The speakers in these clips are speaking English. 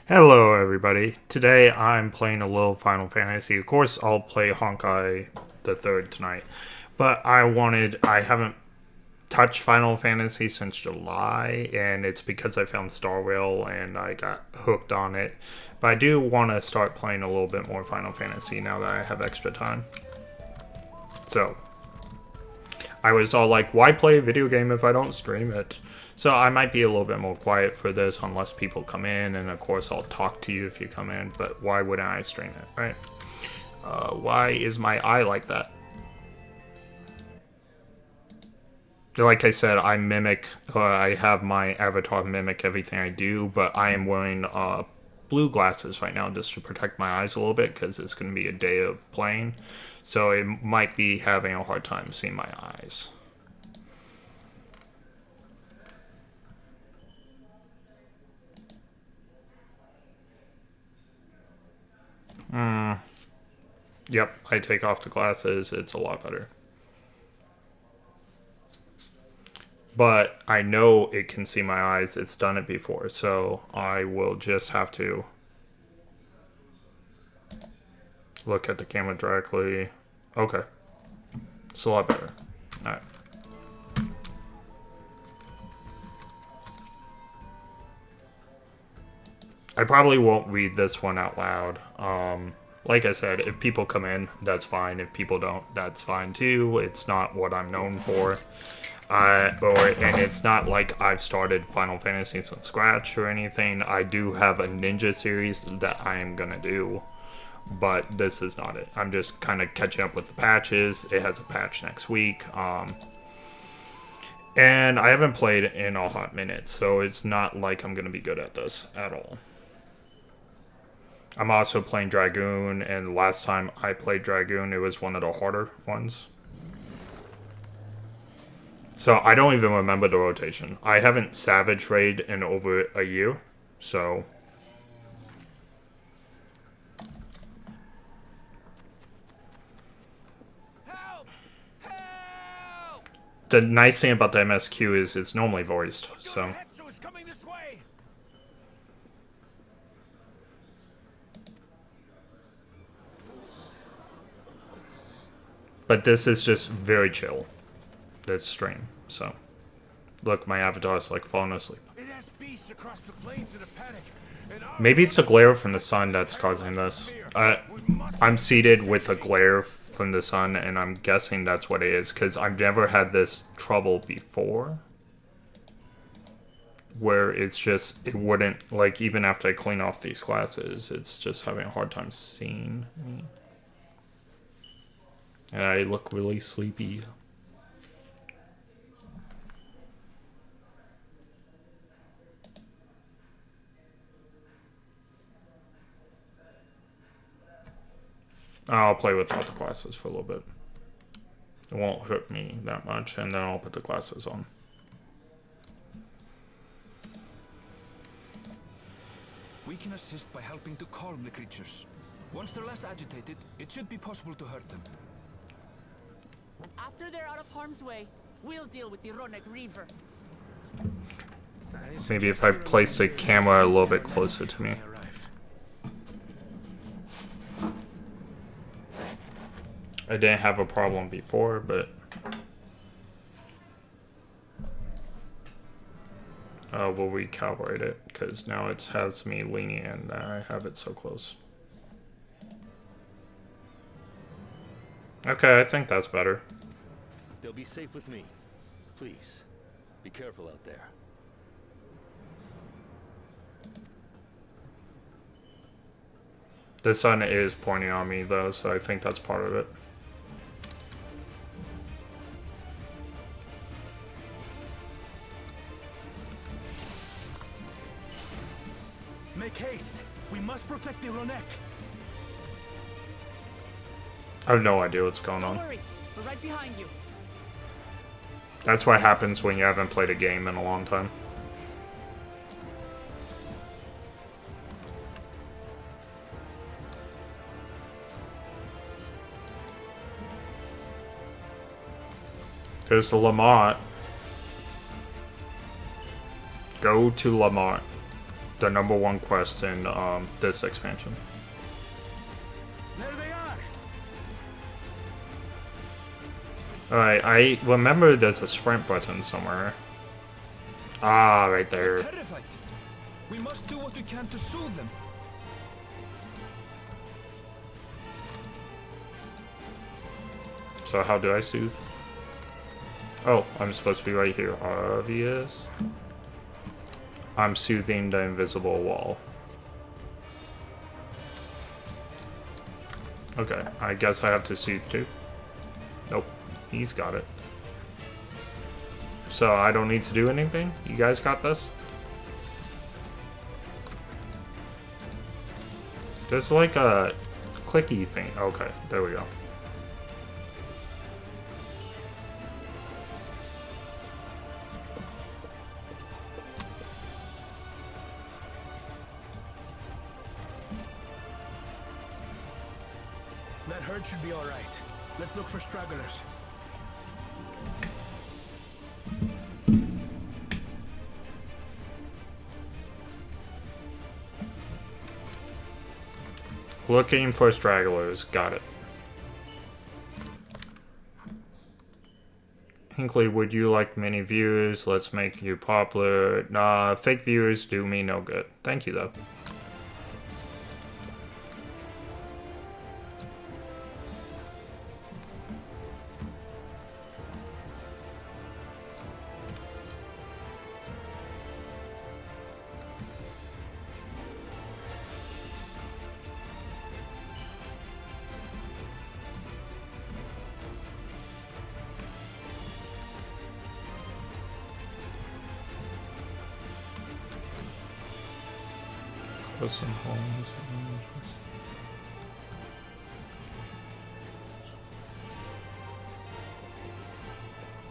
Hello, everybody. Today I'm playing a little Final Fantasy. Of course, I'll play Honkai the Third tonight, but I haven't touched Final Fantasy since July, and it's because I found Star Rail and I got hooked on it. But I do want to start playing a little bit more Final Fantasy now that I have extra time. So, I was all like, why play a video game if I don't stream it? So I might be a little bit more quiet for this unless people come in, and of course I'll talk to you if you come in, but why wouldn't I stream it, right? Why is my eye like that? Like I said, I have my avatar mimic everything I do, but I am wearing blue glasses right now just to protect my eyes a little bit because it's going to be a day of playing. So it might be having a hard time seeing my eyes. Yep, I take off the glasses. It's a lot better. But I know it can see my eyes. It's done it before. So I will just have to look at the camera directly. Okay. It's a lot better. Alright. I probably won't read this one out loud. Like I said, if people come in, that's fine. If people don't, that's fine too. It's not what I'm known for. And it's not like I've started Final Fantasy from scratch or anything. I do have a ninja series that I am gonna do, but this is not it. I'm just kind of catching up with the patches. It has a patch next week. And I haven't played in a hot minute, so it's not like I'm gonna be good at this at all. I'm also playing Dragoon, and last time I played Dragoon, it was one of the harder ones. So I don't even remember the rotation. I haven't Savage Raid in over a year, so... Help! Help! The nice thing about the MSQ is it's normally voiced, so... Hetsu is coming this way! But this is just very chill. This stream, so... Look, my avatar is like falling asleep. It has beasts across the plains in a panic. Maybe it's the glare from the sun that's causing this. I'm seated with a glare from the sun, and I'm guessing that's what it is, because I've never had this trouble before. Where it's just, it wouldn't, like, even after I clean off these glasses, it's just having a hard time seeing me. And I look really sleepy. I'll play without the glasses for a little bit. It won't hurt me that much, and then I'll put the glasses on. We can assist by helping to calm the creatures. Once they're less agitated, it should be possible to hurt them. After they're out of harm's way, we'll deal with the Ronek Reaver. Maybe if I place the camera a little bit closer to me. I didn't have a problem before, but... we'll recalibrate it, because now it has me leaning and I have it so close. Okay, I think that's better. They'll be safe with me. Please, be careful out there. The sun is pointing on me, though, so I think that's part of it. Make haste! We must protect the Ronek! I have no idea what's going Don't on. worry, we're right behind you. That's what happens when you haven't played a game in a long time. There's the Lamont. Go to Lamont. the #1 quest in this expansion. There they are. Alright, I remember there's a sprint button somewhere. Ah, right there. Terrified. We must do what we can to soothe them. So how do I soothe? Oh, I'm supposed to be right here. Obvious. I'm soothing the invisible wall. Okay, I guess I have to soothe too. Nope, he's got it. So I don't need to do anything? You guys got this? There's like a clicky thing. Okay, there we go. That herd should be all right. Let's look for stragglers. Looking for stragglers. Got it. Hinkley, would you like many viewers? Let's make you popular. Nah, fake viewers do me no good. Thank you, though. Some homes.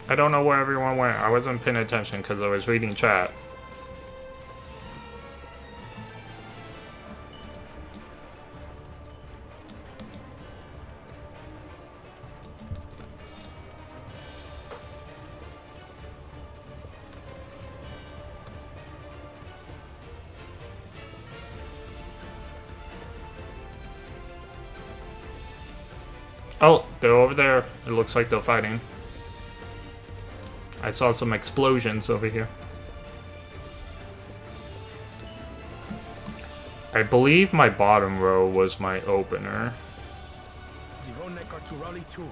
I don't know where everyone went. I wasn't paying attention because I was reading chat. Oh, they're over there. It looks like they're fighting. I saw some explosions over here. I believe my bottom row was my opener. The Ronek are to rally too.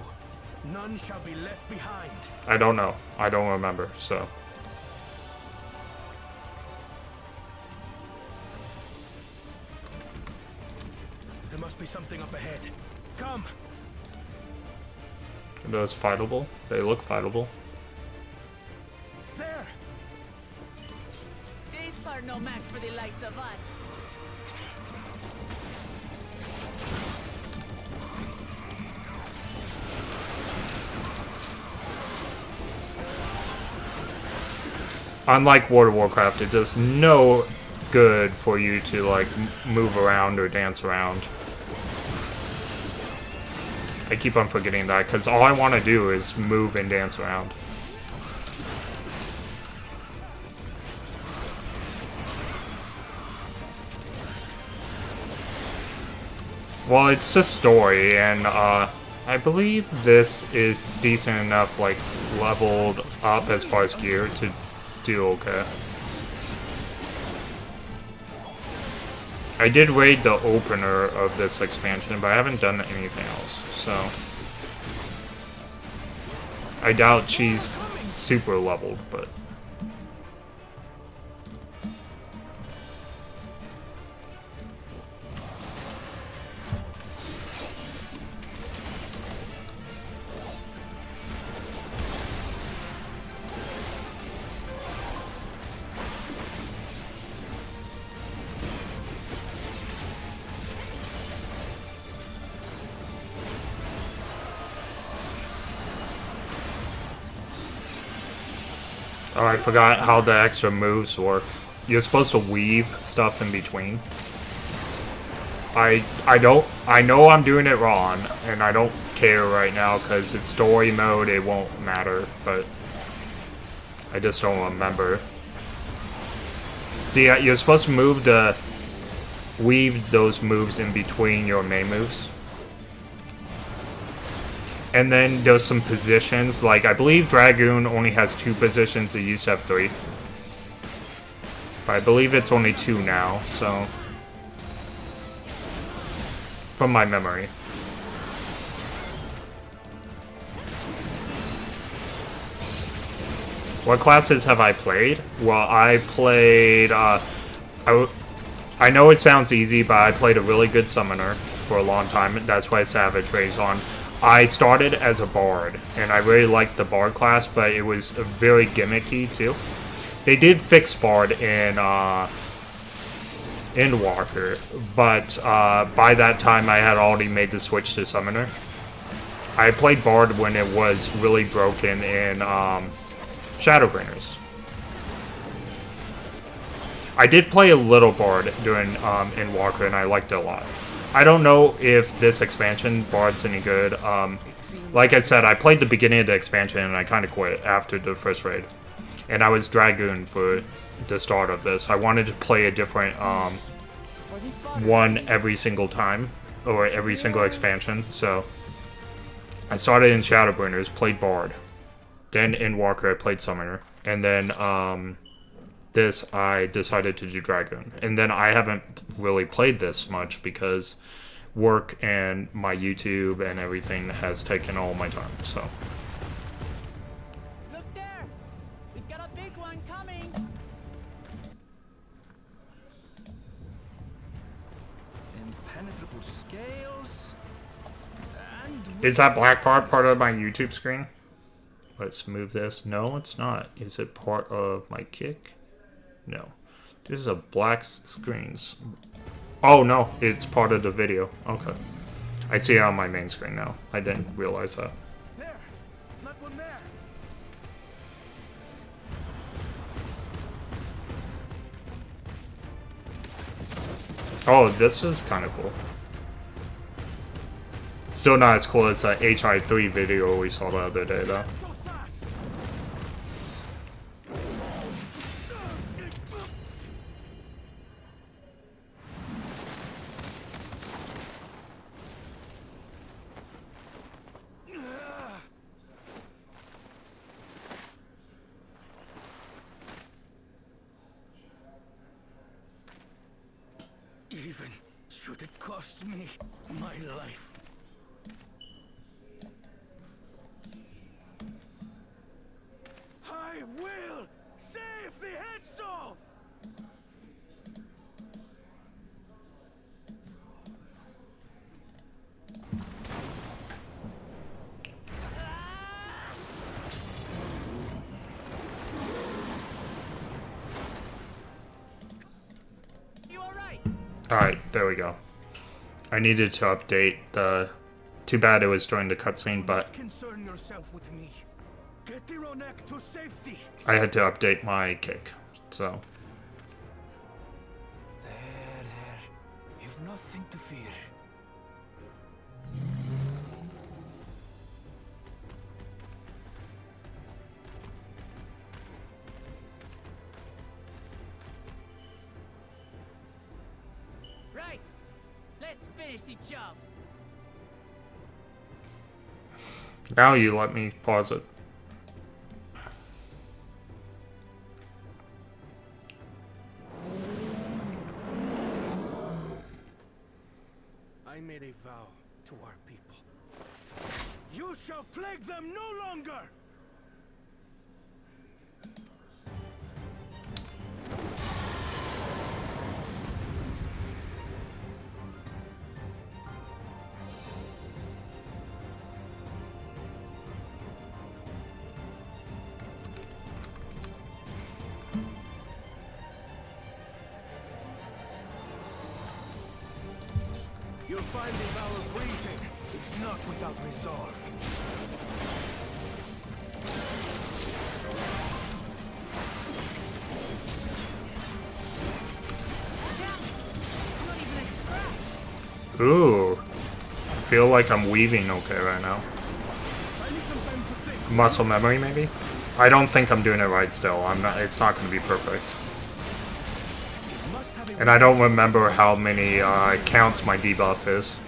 None shall be left behind. I don't know. I don't remember, so. There must be something up ahead. Come! Are those fightable? They look fightable. There! These are no match for the likes of us. Unlike World of Warcraft, it does no good for you to like move around or dance around. I keep on forgetting that because all I want to do is move and dance around. Well, it's just story, and I believe this is decent enough, like, leveled up as far as gear to do okay. I did raid the opener of this expansion, but I haven't done anything else, so... I doubt she's super leveled, but... Oh, I forgot how the extra moves work. You're supposed to weave stuff in between. I know I'm doing it wrong, and I don't care right now because it's story mode, it won't matter, but I just don't remember. See, you're supposed to weave those moves in between your main moves. And then there's some positions, like I believe Dragoon only has 2 positions, it used to have 3. But I believe it's only 2 now, so... From my memory. What classes have I played? Well, I played, I know it sounds easy, but I played a really good summoner for a long time. That's why Savage Ray's on. I started as a bard, and I really liked the bard class, but it was very gimmicky too. They did fix bard in Walker, but by that time I had already made the switch to summoner. I played bard when it was really broken in Shadowbringers. I did play a little bard during in Walker, and I liked it a lot. I don't know if this expansion bard's any good. Like I said, I played the beginning of the expansion and I kind of quit after the first raid. And I was Dragoon for the start of this. I wanted to play a different one every single time, or every single expansion. So I started in Shadowbringers, played bard. Then in Walker I played summoner. And then this I decided to do Dragoon. And then I haven't really played this much because work and my YouTube and everything has taken all my time, so. Look there! We've got a big one coming! Impenetrable scales. And Is that black part of my YouTube screen? Let's move this. No, it's not. Is it part of my kick? No. This is a black screens. Oh no, it's part of the video. Okay. I see it on my main screen now. I didn't realize that. There! Not one there! Oh, this is kind of cool. Still not as cool as that HI3 video we saw the other day though. So fast! Even should it cost me my life. I will save the head soul! You alright? Alright, there we go. I needed to update the... Too bad it was during the cutscene, but Concern yourself with me. Get the Ronek to safety. I had to update my kick, so... there. You've nothing to fear. Right! Let's finish the job! Now you let me pause it. I made a vow to our people. You shall plague them no longer! You'll find the vow of breathing is not without resolve. Not even a scratch! Ooh. Feel like I'm weaving okay right now. I need some time to think. Muscle memory, maybe? I don't think I'm doing it right still. I'm not. It's not going to be perfect. And I don't remember how many counts my debuff is.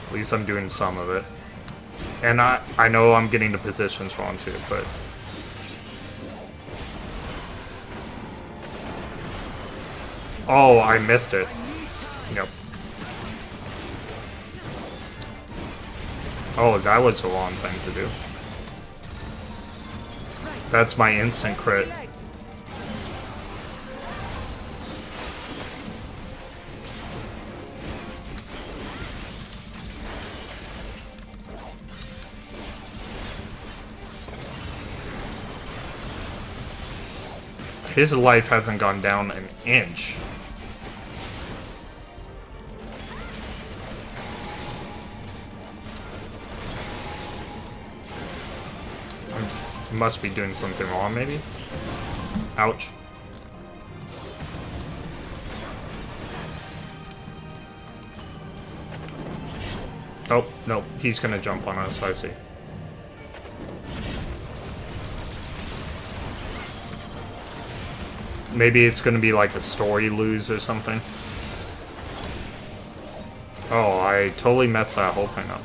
At least I'm doing some of it. And I know I'm getting the positions wrong too, but... Oh, I missed it. Yep. Oh, that was the wrong thing to do. That's my instant crit. His life hasn't gone down an inch. I must be doing something wrong, maybe? Ouch. Oh, no, he's gonna jump on us, I see. Maybe it's gonna be like a story lose or something. Oh, I totally messed that whole thing up.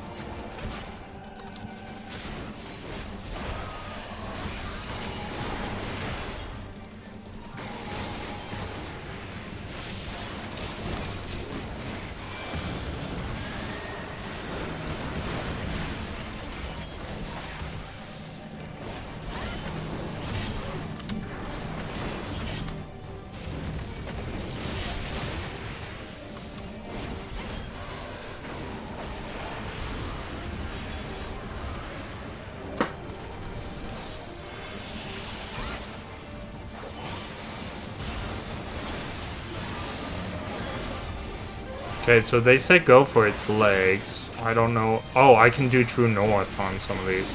Okay, so they said go for its legs. I don't know. Oh, I can do True North on some of these.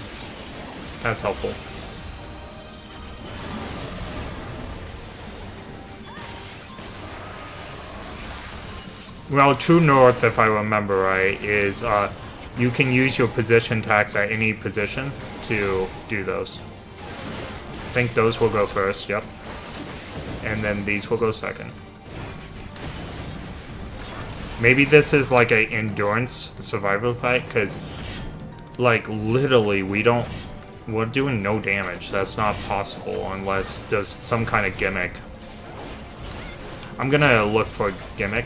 That's helpful. Well, True North, if I remember right, is you can use your position tags at any position to do those. I think those will go first, yep. And then these will go second. Maybe this is like a endurance survival fight, because, like, literally we're doing no damage. That's not possible unless there's some kind of gimmick. I'm gonna look for a gimmick.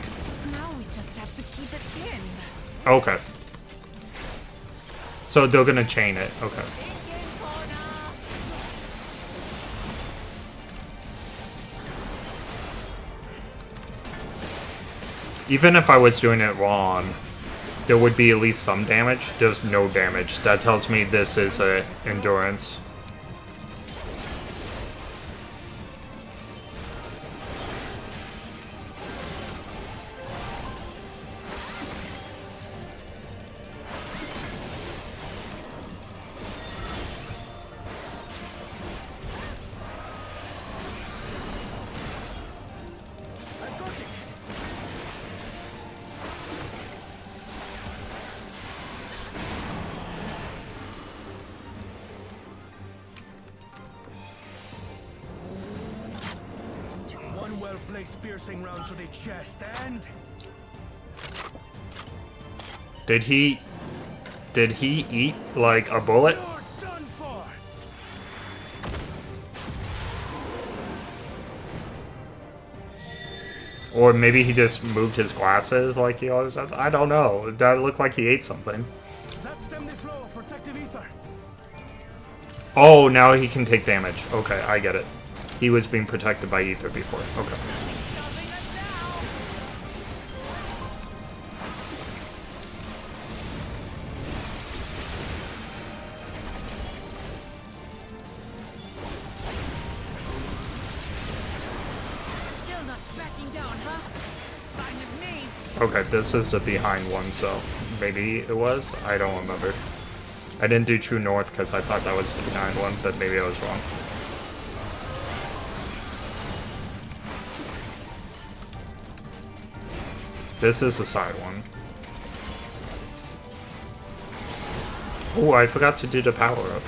Now we just have to keep it pinned. Okay. So they're gonna chain it, okay. In-game corner. Even if I was doing it wrong, there would be at least some damage. There's no damage. That tells me this is a endurance. One well-placed piercing round to the chest, and Did he eat like a bullet? you're done for. Or maybe he just moved his glasses like he always does? I don't know. That looked like he ate something. That stemmed the flow of protective ether. Oh, now he can take damage. Okay, I get it. He was being protected by ether before. Okay. Stopping us now. Still not backing down, huh? Fine with me. Okay, this is the behind one, so maybe it was? I don't remember. I didn't do True North because I thought that was the behind one, but maybe I was wrong. This is the side one. Oh, I forgot to do the power up.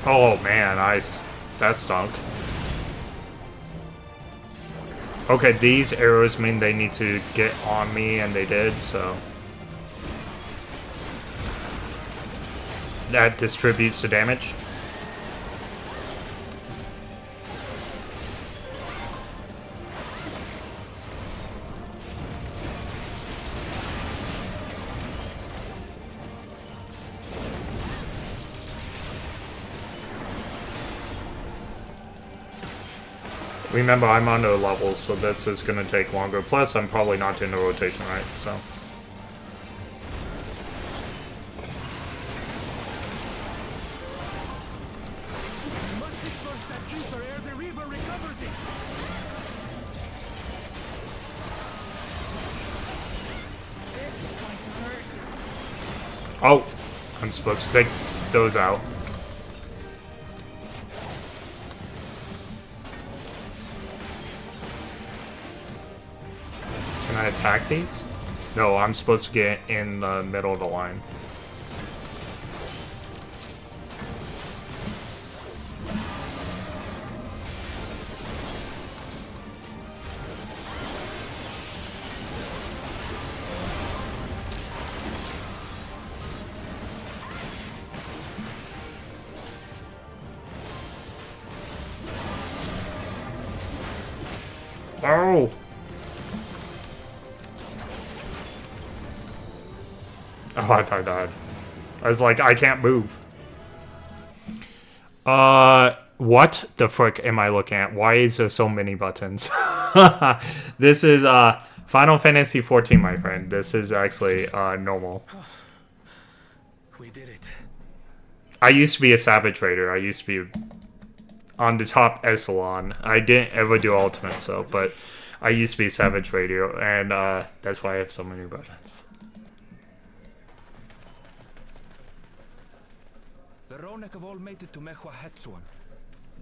Oh man, that stunk. Okay, these arrows mean they need to get on me, and they did, so. That distributes the damage. Remember, I'm on the levels, so this is going to take longer. Plus, I'm probably not doing the rotation right, so. We must disperse that ether ere the river recovers it. This is going to hurt. Oh, I'm supposed to take those out. Can I attack these? No, I'm supposed to get in the middle of the line. Oh! Oh, I thought I died. I was like, I can't move. What the frick am I looking at? Why is there so many buttons? This is, Final Fantasy XIV, my friend. This is actually, normal. We did it. I used to be a Savage Raider. I used to be on the top echelon. I didn't ever do Ultimate, so, but I used to be a Savage Raider, and, that's why I have so many buttons. The Ronek have all made it to Mehua Hetsuan.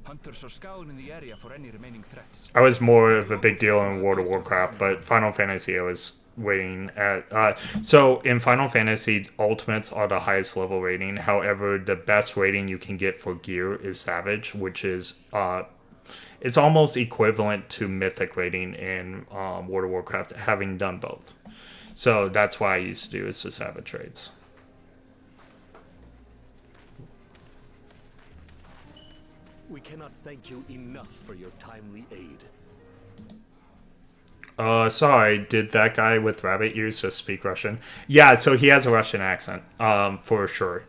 Hunters are scouring the area for any remaining threats. I was more of a big deal in World of Warcraft, but Final Fantasy I was waiting at. So in Final Fantasy, Ultimates are the highest level rating. However, the best rating you can get for gear is Savage, which is it's almost equivalent to Mythic rating in World of Warcraft, having done both. So that's why I used to do is the Savage raids. We cannot thank you enough for your timely aid. Sorry, did that guy with rabbit ears just speak Russian? Yeah, so he has a Russian accent, for sure.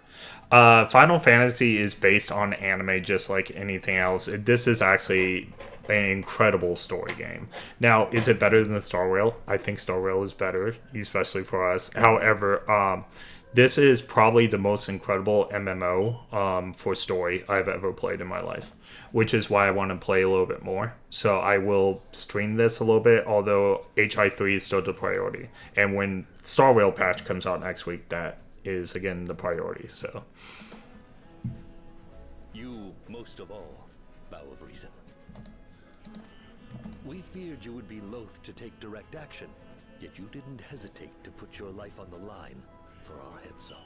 Final Fantasy is based on anime just like anything else. This is actually an incredible story game. Now, is it better than Star Rail? I think Star Rail is better, especially for us. However, this is probably the most incredible MMO for story I've ever played in my life, which is why I want to play a little bit more. So I will stream this a little bit, although HI3 is still the priority. And when Star Rail patch comes out next week, that is, again, the priority. So You, most of all, Bow of Reason. We feared you would be loath to take direct action, yet you didn't hesitate to put your life on the line for our Hetso.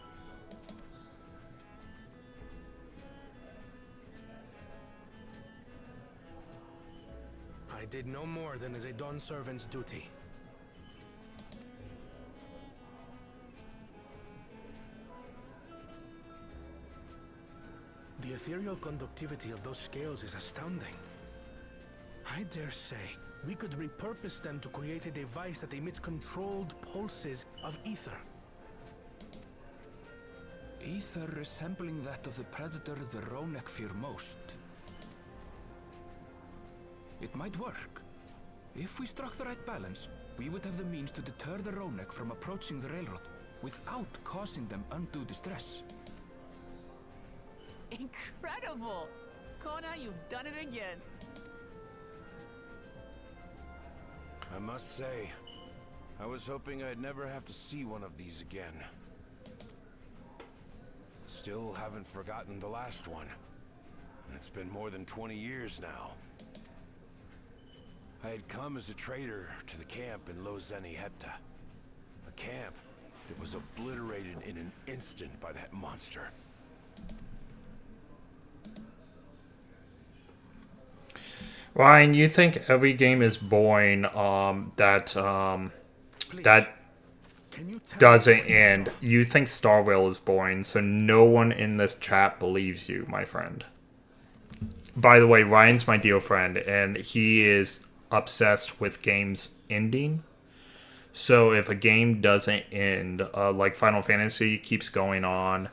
I did no more than is a Dawn servant's duty. The ethereal conductivity of those scales is astounding. I dare say we could repurpose them to create a device that emits controlled pulses of ether. Ether resembling that of the predator the Ronek fear most. It might work. If we struck the right balance, we would have the means to deter the Ronek from approaching the railroad without causing them undue distress. Incredible! Kona, you've done it again. I must say, I was hoping I'd never have to see one of these again. Still haven't forgotten the last one. It's been more than 20 years now. I had come as a trader to the camp in Lozeni Hetta. A camp that was obliterated in an instant by that monster. Ryan, you think every game is boring that Please, that can you tell doesn't me what you end. saw? You think Star Rail is boring, so no one in this chat believes you, my friend. By the way, Ryan's my dear friend, and he is obsessed with games ending. So if a game doesn't end, like Final Fantasy keeps going on,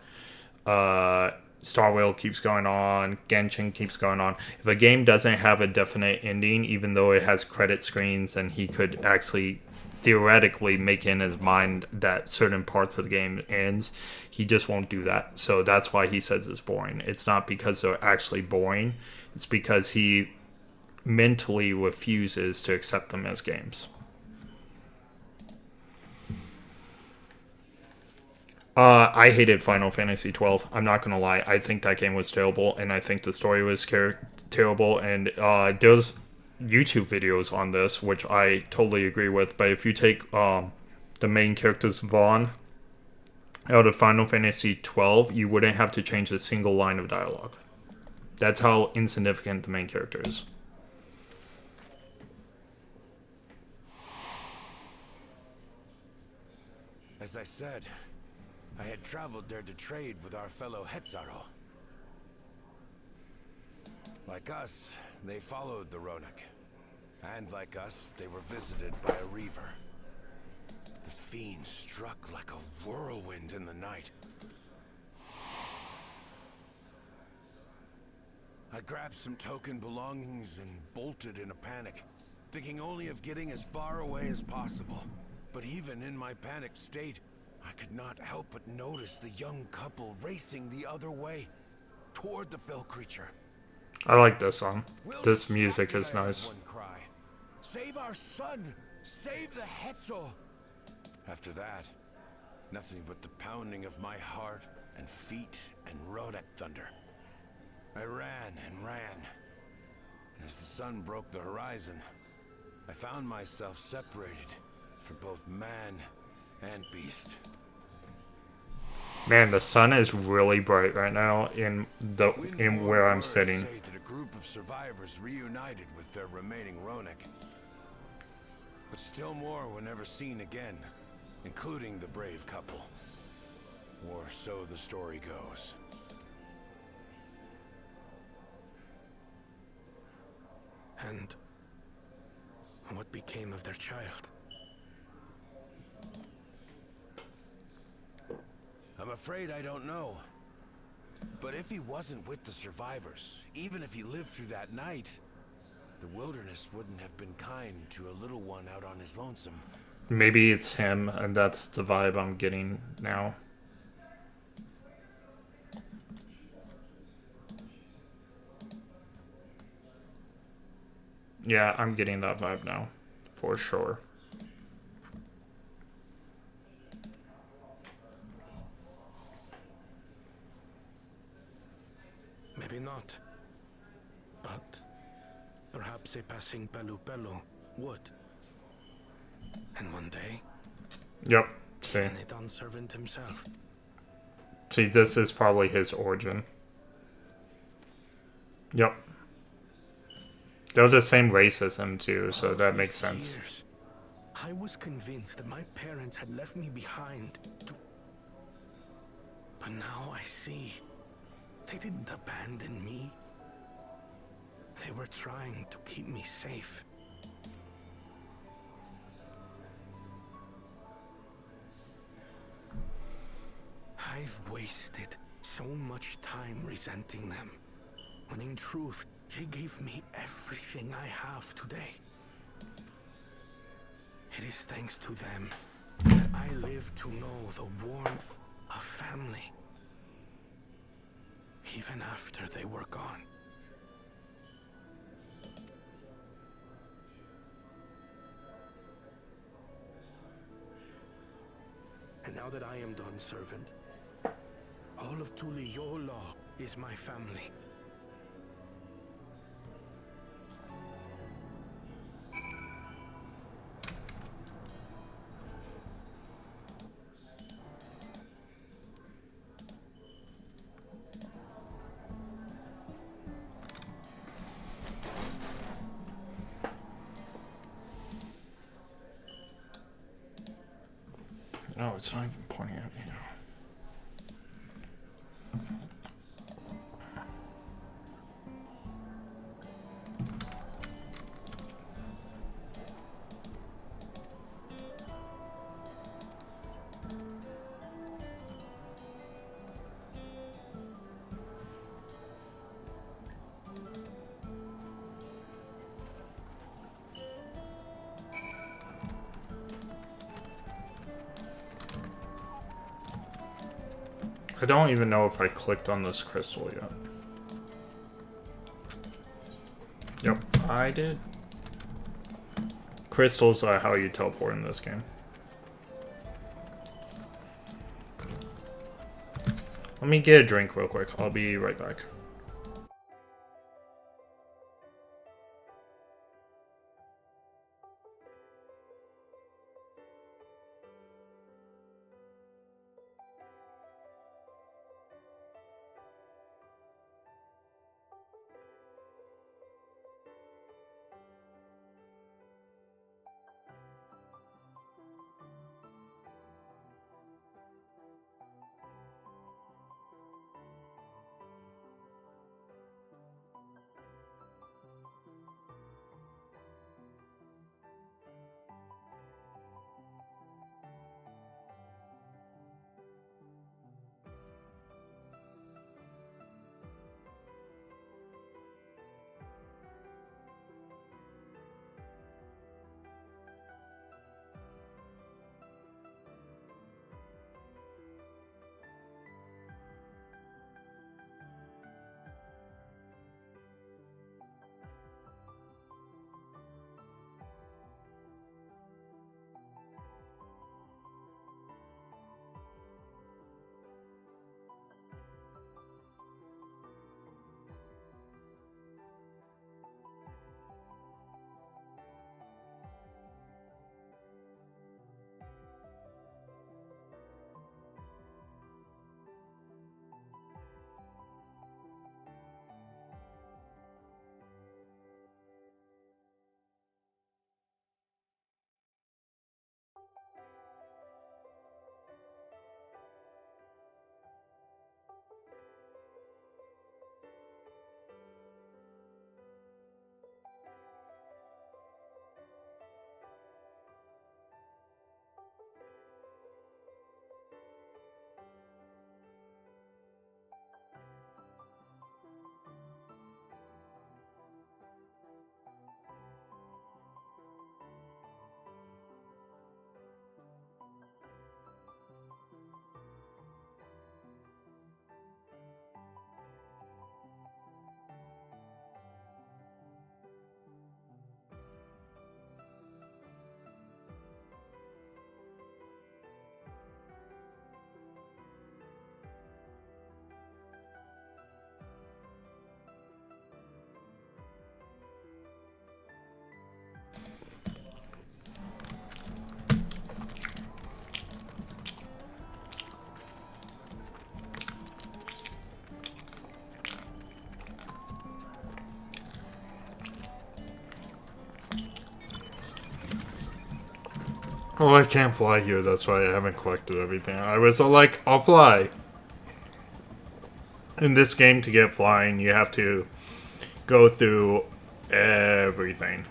Star Rail keeps going on, Genshin keeps going on. If a game doesn't have a definite ending, even though it has credit screens and he could actually theoretically make in his mind that certain parts of the game ends, he just won't do that. So that's why he says it's boring. It's not because they're actually boring. It's because he mentally refuses to accept them as games. I hated Final Fantasy 12. I'm not gonna lie. I think that game was terrible, and I think the story was terrible. And there's YouTube videos on this, which I totally agree with. But if you take the main character's Vaughn out of Final Fantasy 12, you wouldn't have to change a single line of dialogue. That's how insignificant the main character is. As I said, I had traveled there to trade with our fellow Hetzaro. Like us, they followed the Ronak. And like us, they were visited by a Reaver. The fiend struck like a whirlwind in the night. I grabbed some token belongings and bolted in a panic, thinking only of getting as far away as possible. But even in my panicked state, I could not help but notice the young couple racing the other way, toward the fell creature. I like this song. We'll This distract music it, is I heard nice. one cry. Save our son! Save the Hetzel! After that, nothing but the pounding of my heart and feet and Rodak thunder. I ran and ran. And as the sun broke the horizon, I found myself separated from both man and beast. Man, the sun is really bright right now in where I'm sitting. Say that a group of survivors reunited with their remaining Ronak. But still more were never seen again, including the brave couple. Or so the story goes. And what became of their child? I'm afraid I don't know. But if he wasn't with the survivors, even if he lived through that night, the wilderness wouldn't have been kind to a little one out on his lonesome. Maybe it's him, and that's the vibe I'm getting now. Yeah, I'm getting that vibe now, for sure. Maybe not. But perhaps a passing Pelu Pelu would. And one day, Yep, see. and a done servant himself. See, this is probably his origin. Yep. They're the same race as him too, so All that makes these sense. years, I was convinced that my parents had left me behind to... But now I see. They didn't abandon me. They were trying to keep me safe. I've wasted so much time resenting them, when in truth, they gave me everything I have today. It is thanks to them that I live to know the warmth of family, even after they were gone. And now that I am done, servant, all of Tuliyola is my family. No, it's not even pointing at me now. I don't even know if I clicked on this crystal yet. Yep, I did. Crystals are how you teleport in this game. Let me get a drink real quick. I'll be right back. Oh, I can't fly here. That's why I haven't collected everything. I was all like, I'll fly. In this game, to get flying, you have to go through everything.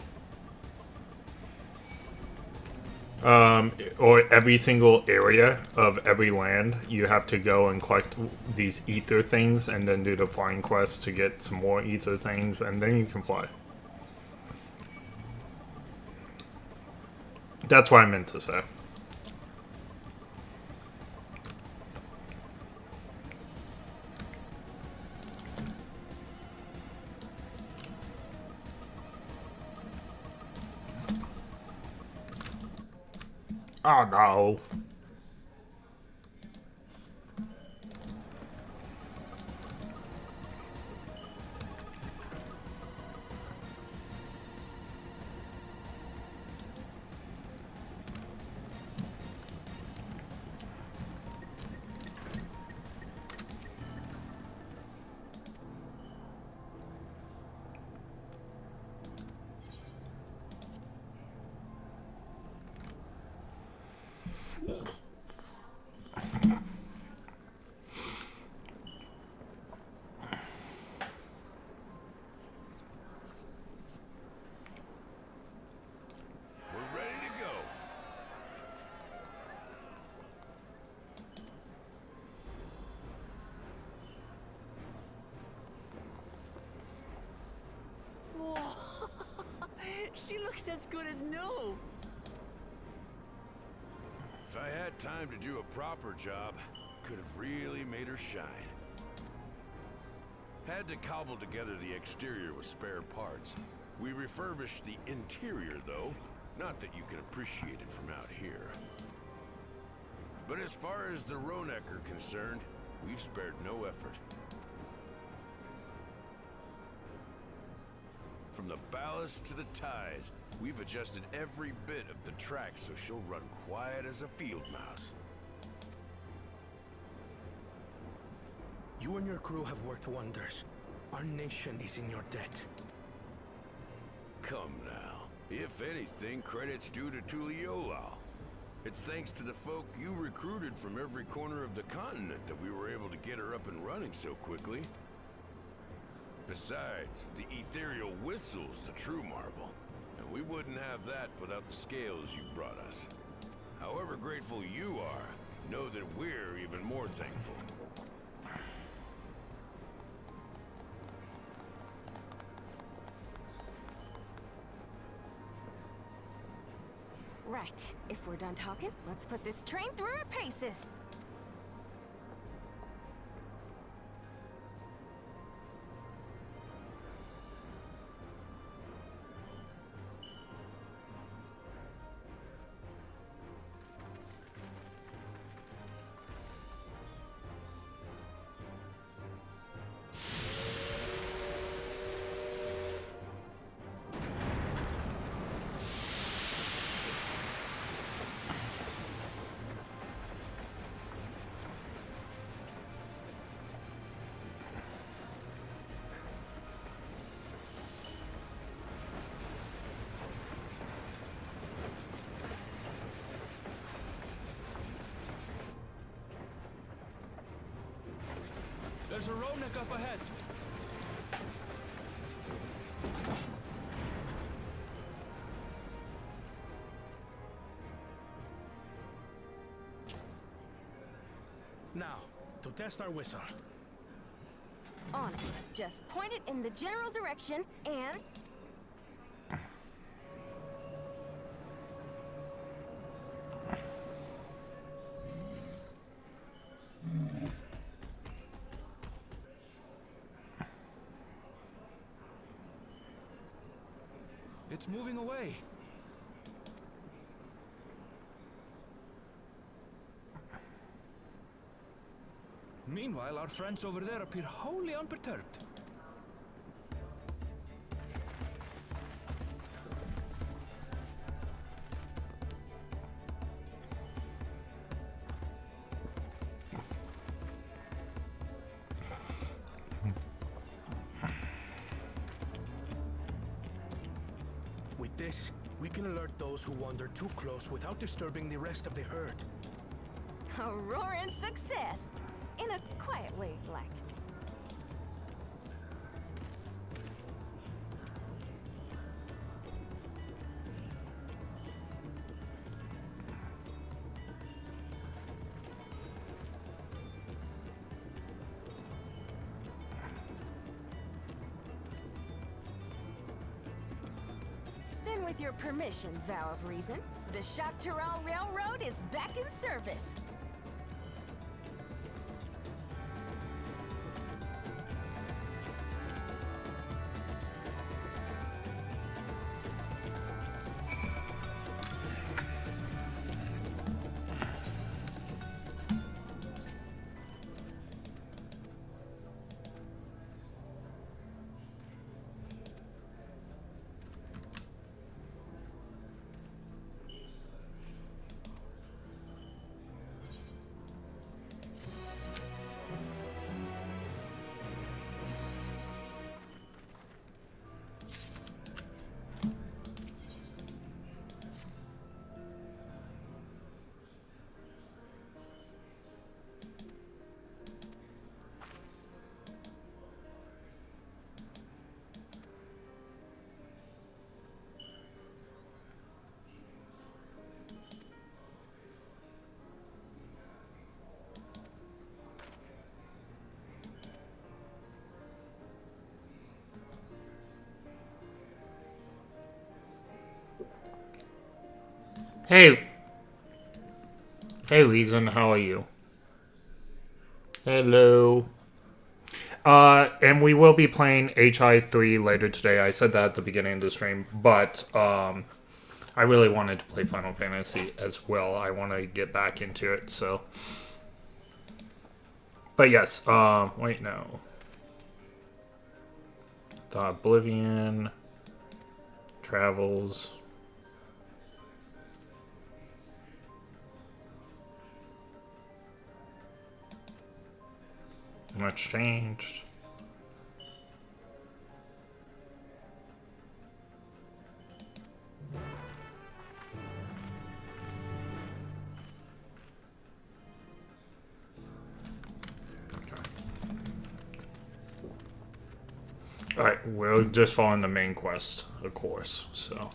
Or every single area of every land, you have to go and collect these ether things and then do the flying quest to get some more ether things, and then you can fly. That's what I meant to say. Oh no. as good as new. If I had time to do a proper job, could have really made her shine. Had to cobble together the exterior with spare parts. We refurbished the interior, though. Not that you can appreciate it from out here. But as far as the Ronek are concerned, we've spared no effort. From the ballast to the ties, we've adjusted every bit of the track so she'll run quiet as a field mouse. You and your crew have worked wonders. Our nation is in your debt. Come now. If anything, credit's due to Tuliolal. It's thanks to the folk you recruited from every corner of the continent that we were able to get her up and running so quickly. Besides, the ethereal whistle's the true marvel, and we wouldn't have that without the scales you brought us. However grateful you are, know that we're even more thankful. Right. If we're done talking, let's put this train through our paces. There's a Ronek up ahead. Now, to test our whistle. On it. Just point it in the general direction and... It's moving away. Meanwhile, our friends over there appear wholly unperturbed. With this, we can alert those who wander too close without disturbing the rest of the herd. a roaring success! In a quiet way, like. Then with your permission, Vow of Reason, the Shaktaral Railroad is back in service. Hey. Hey, Reason, how are you? Hello. And we will be playing HI3 later today. I said that at the beginning of the stream, but I really wanted to play Final Fantasy as well. I want to get back into it, so. But yes, wait, no. The Oblivion Travels. Much changed. Alright, we're just following the main quest, of course, so.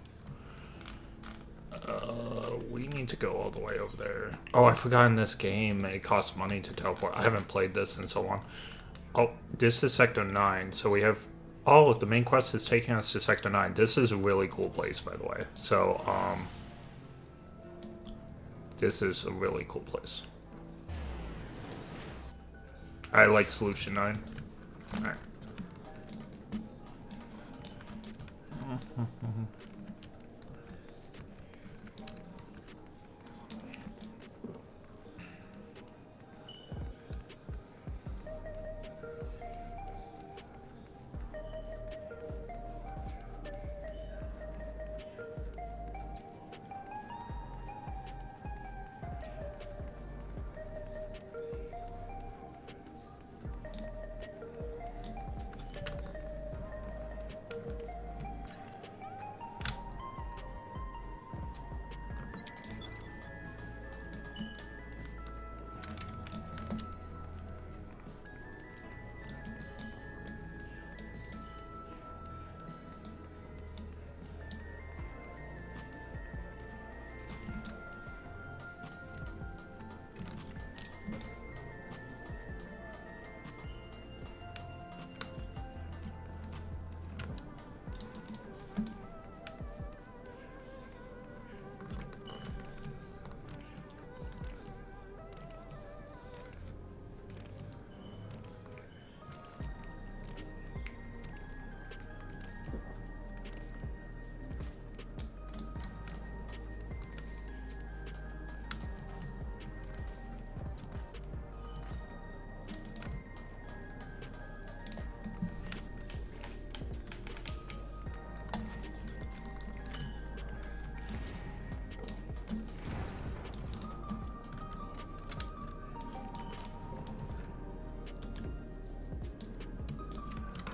We need to go all the way over there. Oh, I forgot in this game it costs money to teleport. I haven't played this in so long. Oh, this is Sector 9, so we have... Oh, the main quest is taking us to Sector 9. This is a really cool place, by the way. So, this is a really cool place. I like Solution 9. Alright.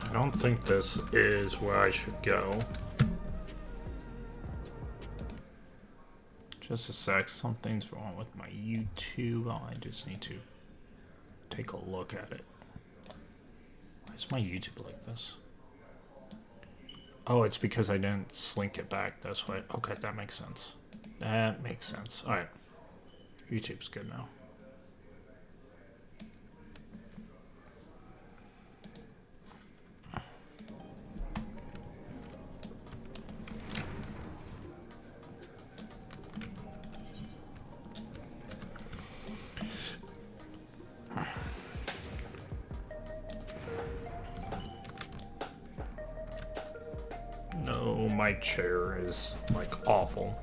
I don't think this is where I should go. Just a sec, something's wrong with my YouTube. I just need to take a look at it. Why is my YouTube like this? Oh, it's because I didn't slink it back. That's why. Okay, that makes sense. That makes sense. Alright. YouTube's good now. No, my chair is like awful.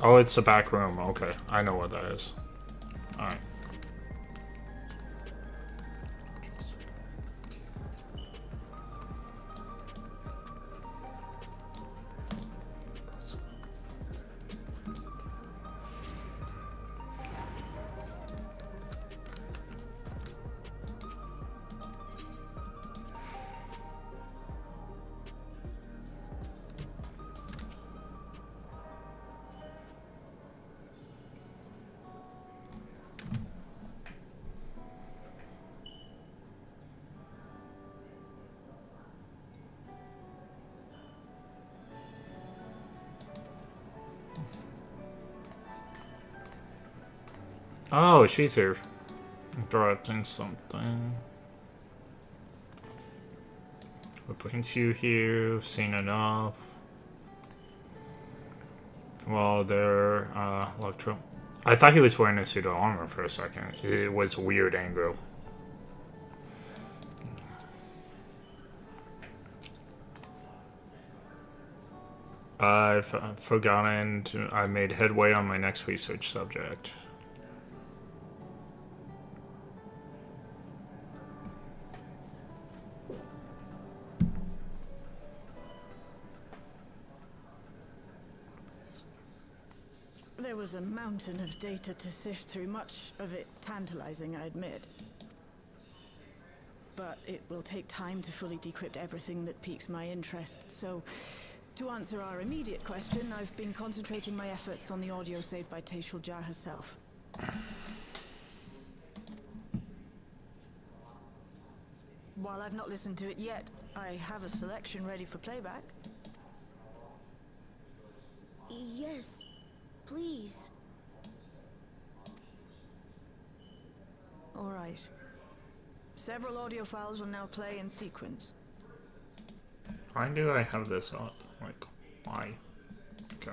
Oh, it's the back room. Okay, I know what that is. Alright. Oh, she's here. Interrupting something. What brings you here? I've seen enough. Well, they're, Electro. I thought he was wearing a suit of armor for a second. It was a weird angle. I've forgotten I made headway on my next research subject. There was a mountain of data to sift through, much of it tantalizing, I admit. But it will take time to fully decrypt everything that piques my interest, so to answer our immediate question, I've been concentrating my efforts on the audio saved by Tayshul Jah herself. While I've not listened to it yet, I have a selection ready for playback. Yes, please. All right. Several audio files will now play in sequence. Why do I have this up? Like, why? Okay.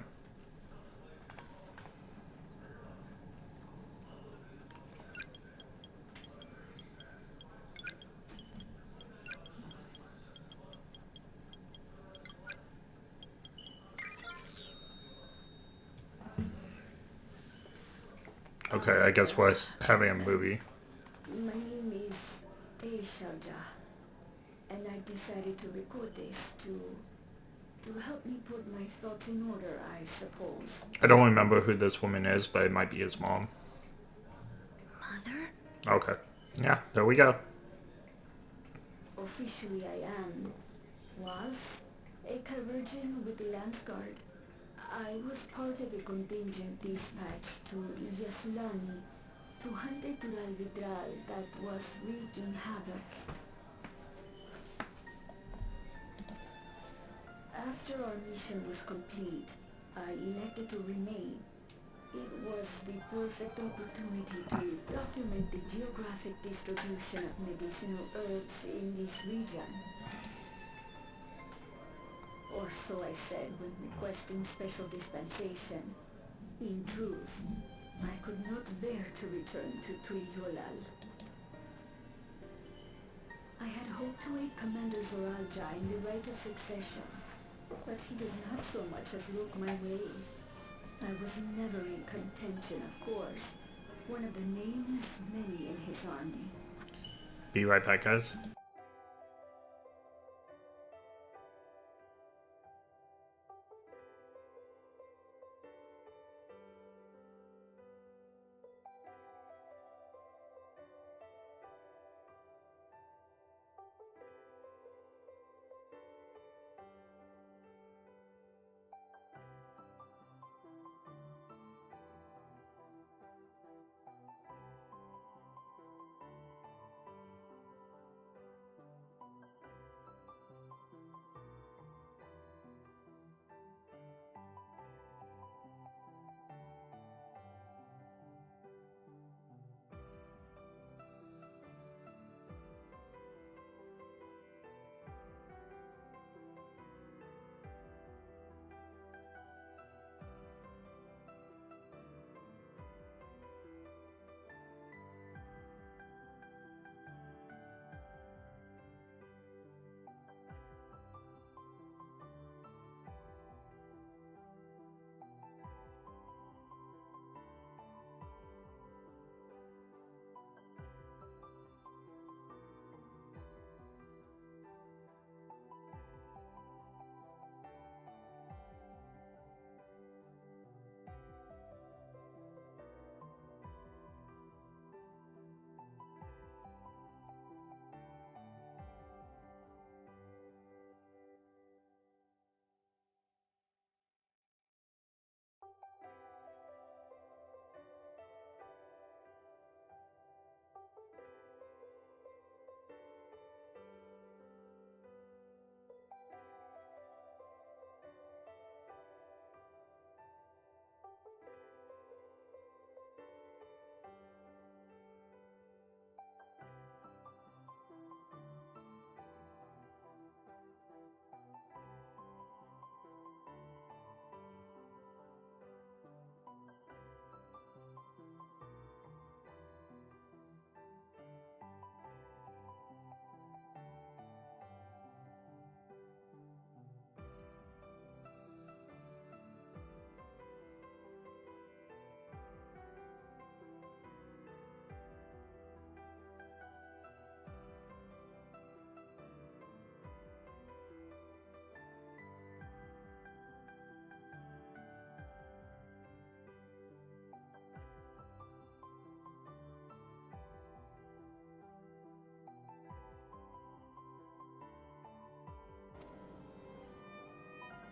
Okay, I guess we're having a movie. My name is Tayshul Jah, and I decided to record this to help me put my thoughts in order, I suppose. I don't remember who this woman is, but it might be his mom. Mother? Okay. Yeah, there we go. Officially was a Virgin with the Landsguard. I was part of a contingent dispatched to Yaslani to hunt a Tural Vitral that was wreaking havoc. After our mission was complete, I elected to remain. It was the perfect opportunity to document the geographic distribution of medicinal herbs in this region. Or so I said when requesting special dispensation. In truth, I could not bear to return to Tuiyolal. I had hoped to aid Commander Zoral Jah in the right of succession, but he did not so much as look my way. I was never in contention, of course, one of the nameless many in his army. Be right back, guys.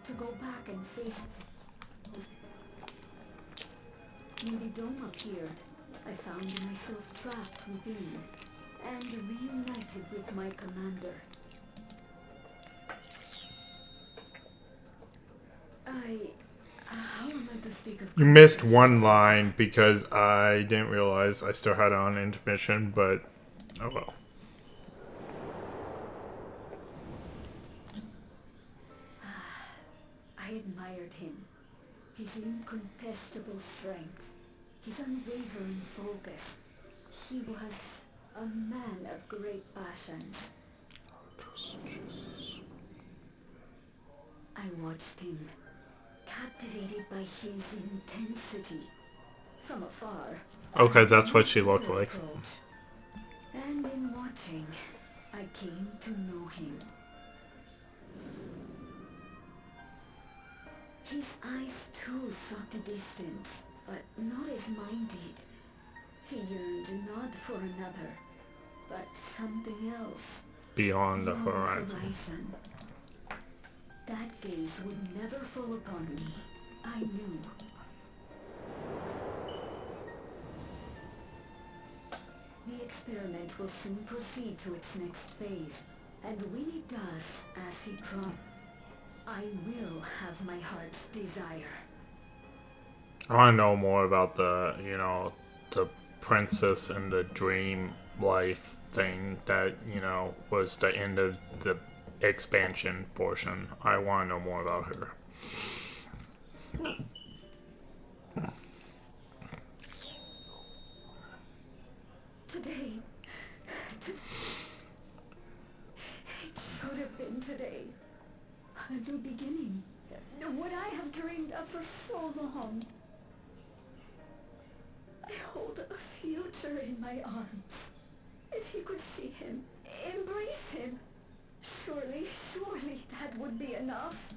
to go back and face... When the dome appeared, I found myself trapped within and reunited with my commander. How am I to speak of... You missed one line because I didn't realize I still had it on intermission, but oh well. I admired him. His incontestable strength. His unwavering focus. He was a man of great passions. I watched him, captivated by his intensity. From afar. Okay, that's what she looked like. And in watching, I came to know him. His eyes too sought the distance, but not as mine did. He yearned not for another, but something else. Beyond the horizon. That gaze would never fall upon me. I knew. The experiment will soon proceed to its next phase, and when it does, as he promised, I will have my heart's desire. I want to know more about the, the princess and the dream life thing that, was the end of the expansion portion. I want to know more about her. Today. It should have been today. A new beginning. What I have dreamed of for so long. I hold a future in my arms. If he could see him, embrace him. Surely that would be enough.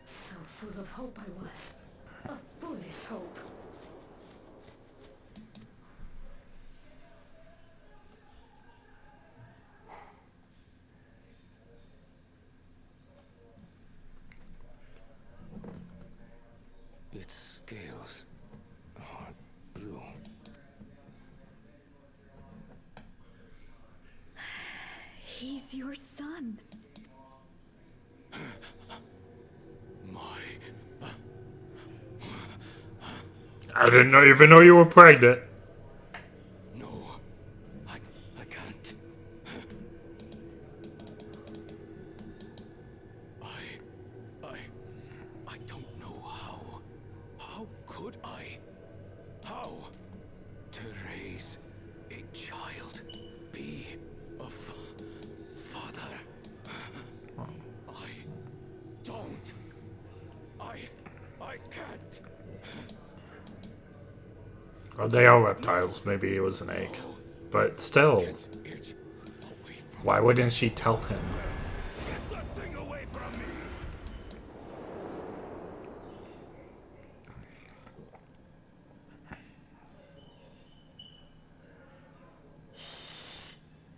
So full of hope I was. A foolish hope. Its scales are blue. He's your son. I didn't even know you were pregnant. No, I can't. I don't know how. How could I? How? To raise a child, be a father. I don't. I can't. Well, they are reptiles. Maybe it was an egg. But still, why wouldn't she tell him? Get that thing away from me!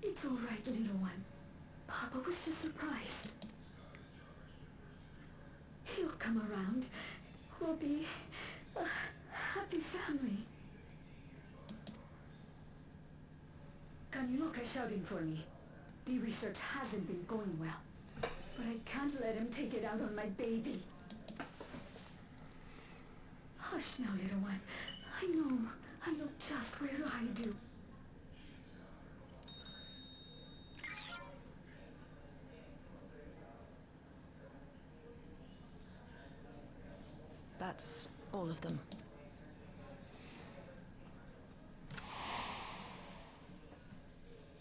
It's all right, little one. Papa was just surprised. He'll come around. We'll be a happy family. Kaniloka's shouting for me. The research hasn't been going well. But I can't let him take it out on my baby. Hush now, little one. I know just where to hide you. That's all of them.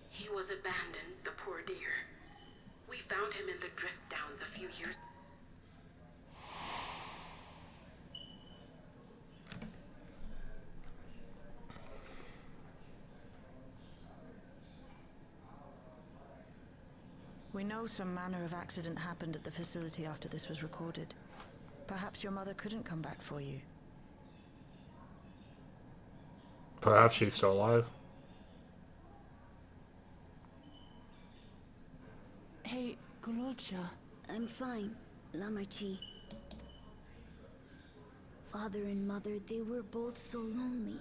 He was abandoned, the poor dear. We found him in the drift downs a few years. We know some manner of accident happened at the facility after this was recorded. Perhaps your mother couldn't come back for you. Perhaps she's still alive. Hey, Gololcha. I'm fine, Lamarchi. Father and mother, they were both so lonely.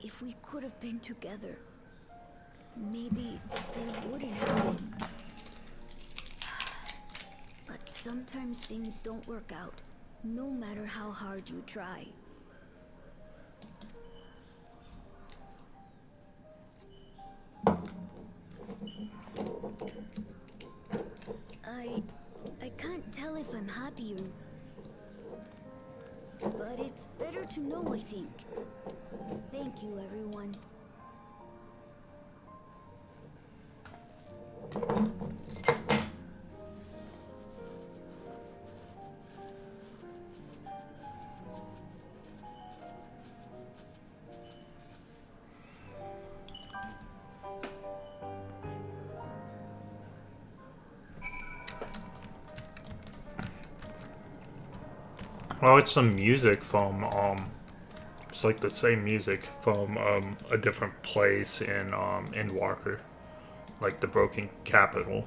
If we could have been together, maybe they wouldn't have been. But sometimes things don't work out, no matter how hard you try. I can't tell if I'm happy but it's better to know, I think. Thank you, everyone. Well, it's the music from, it's like the same music from, a different place in Walker. Like the Broken Capital.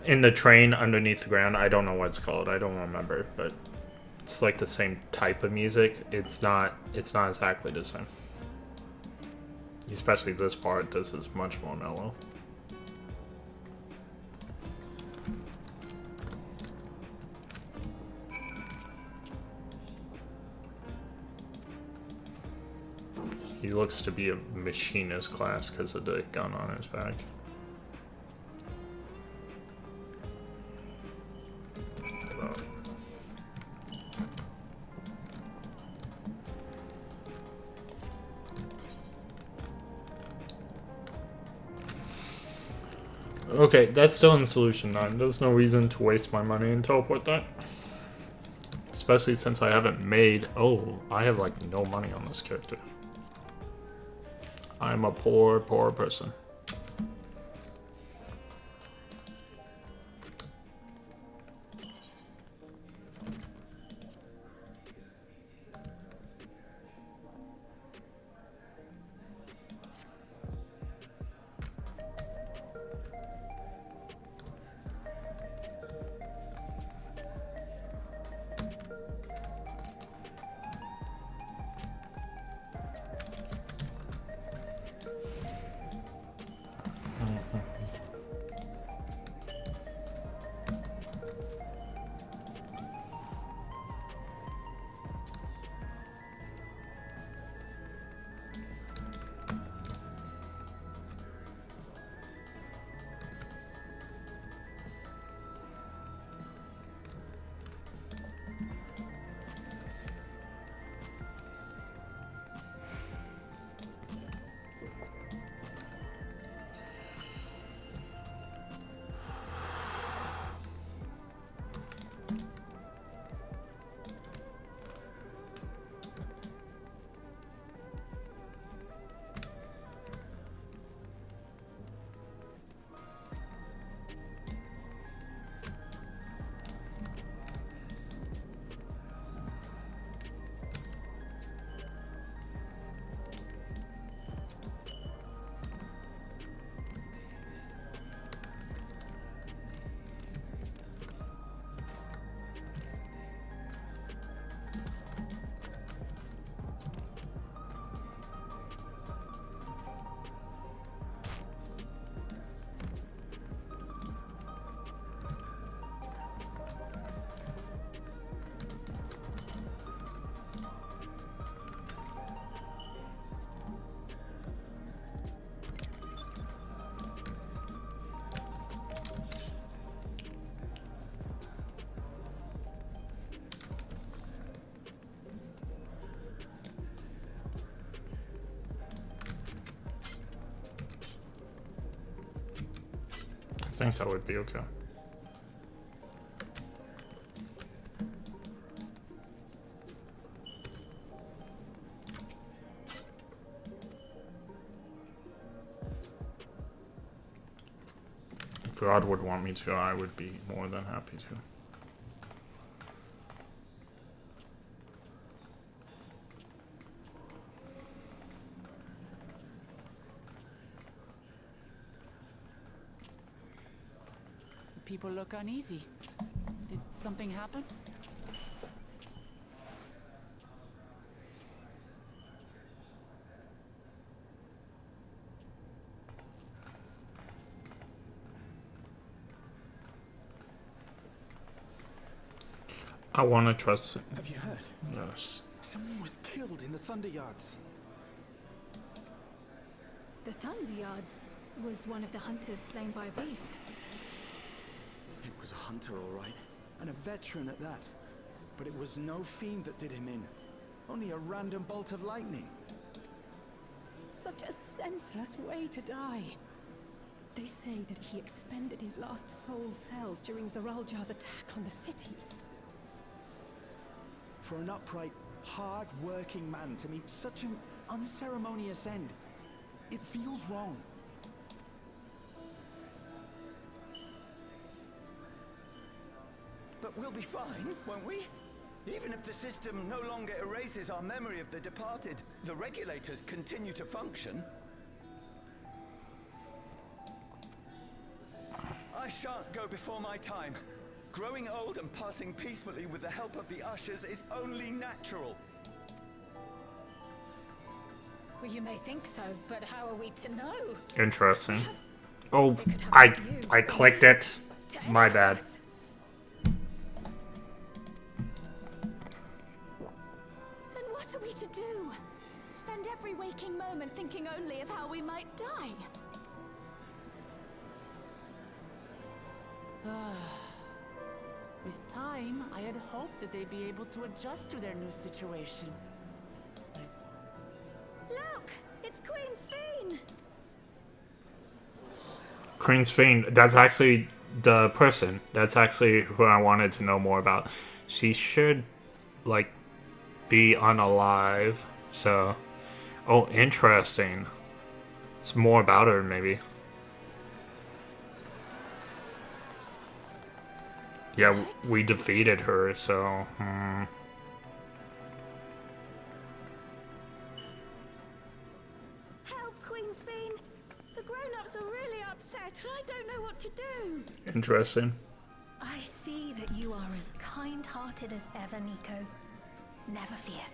In the train underneath the ground, I don't know what it's called, I don't remember, but it's like the same type of music. It's not exactly the same. Especially this part, this is much more mellow. He looks to be a machinist class because of the gun on his back. Okay, that's still in Solution 9. There's no reason to waste my money and teleport that. Especially since I haven't made... Oh, I have like no money on this character. I'm a poor person. I think that would be okay. If God would want me to, I would be more than happy to. people look uneasy. Did something happen? I want to trust it. Have you heard? Yes. Someone was killed in the Thunder Yards. The Thunder Yards was one of the hunters slain by a beast. It was a hunter, all right. And a veteran at that. But it was no fiend that did him in. Only a random bolt of lightning. Such a senseless way to die. They say that he expended his last soul cells during Zeraljar's attack on the city. For an upright, hard-working man to meet such an unceremonious end, it feels wrong. But we'll be fine, won't we? Even if the system no longer erases our memory of the departed, the regulators continue to function. I shan't go before my time. Growing old and passing peacefully with the help of the Ushers is only natural. Well, you may think so, but how are we to know? Interesting. Oh, I clicked it. My bad. Then what are we to do? Spend every waking moment thinking only of how we might die? With time, I had hoped that they'd be able to adjust to their new situation. Look! It's Queen Sphene! Queen Sphene, that's actually the person. That's actually who I wanted to know more about. She should, like, be unalive. So, oh, interesting. It's more about her, maybe. Yeah, we defeated her, so... Help, Queen Sphene! The grown-ups are really upset, and I don't know what to do. Interesting. I see that you are as kind-hearted as ever, Nico. Never fear.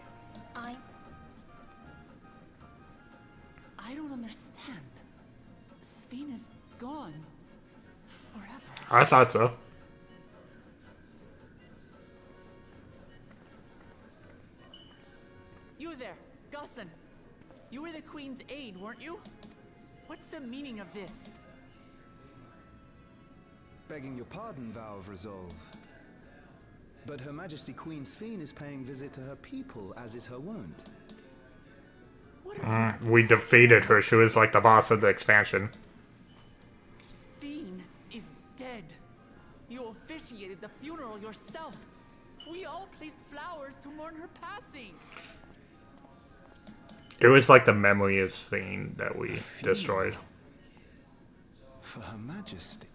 I don't understand. Sphene is gone. Forever. I thought so. You there, Gusson. You were the Queen's aide, weren't you? What's the meaning of this? Begging your pardon, Vow of Resolve. But Her Majesty Queen Sphene is paying visit to her people, as is her wont. We defeated her. She was like the boss of the expansion. Sphene is dead. You officiated the funeral yourself. We all placed flowers to mourn her passing. It was like the memory of Sphene that we destroyed. For Her Majesty.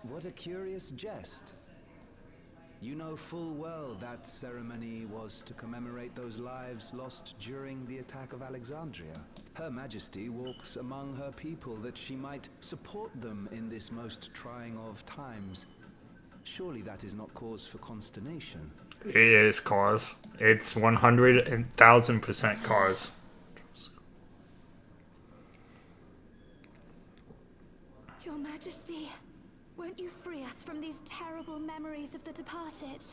What a curious jest. You know full well that ceremony was to commemorate those lives lost during the attack of Alexandria. Her Majesty walks among her people that she might support them in this most trying of times. Surely that is not cause for consternation. It is cause. It's 100,000% cause. Your Majesty, won't you free us from these terrible memories of the departed?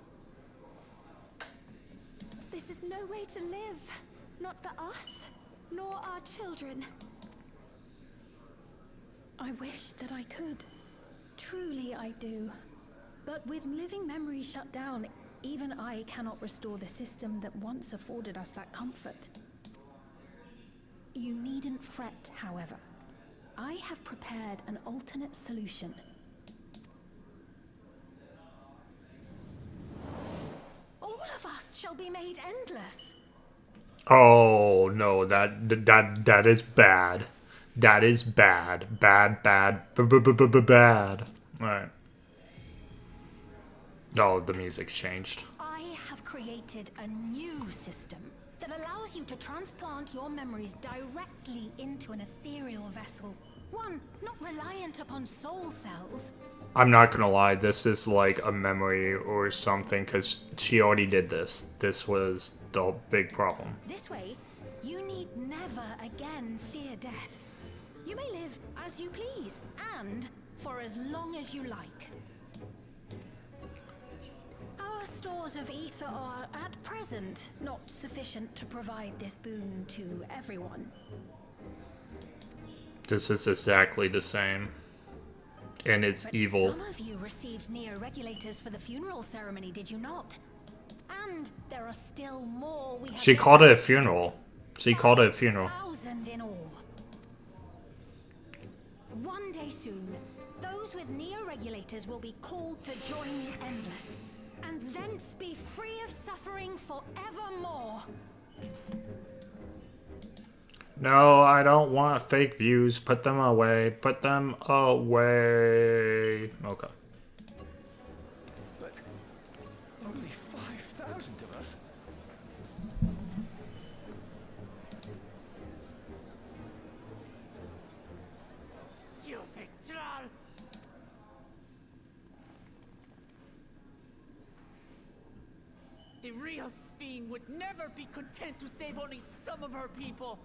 This is no way to live. Not for us, nor our children. I wish that I could. Truly I do. But with living memories shut down, even I cannot restore the system that once afforded us that comfort. You needn't fret, however. I have prepared an alternate solution. All of us shall be made endless. Oh no, that is bad. That is bad. Bad. Alright. Oh, the music's changed. I have created a new system. that allows you to transplant your memories directly into an ethereal vessel. One not reliant upon soul cells. I'm not gonna lie, this is like a memory or something, because she already did this. This was the big problem. This way, you need never again fear death. You may live as you please, and for as long as you like. Our stores of ether are, at present, not sufficient to provide this boon to everyone. This is exactly the same. And it's But evil. some of you received Neo-regulators for the funeral ceremony, did you not? And there are still more we have. She called it a funeral. She called it a funeral. 1,000 in all. One day soon, those with Neo-regulators will be called to join the Endless, and thence be free of suffering forevermore. No, I don't want fake views. Put them away. Put them away. Okay. But only 5,000 of us. You Victral! The real Sphene would never be content to save only some of her people.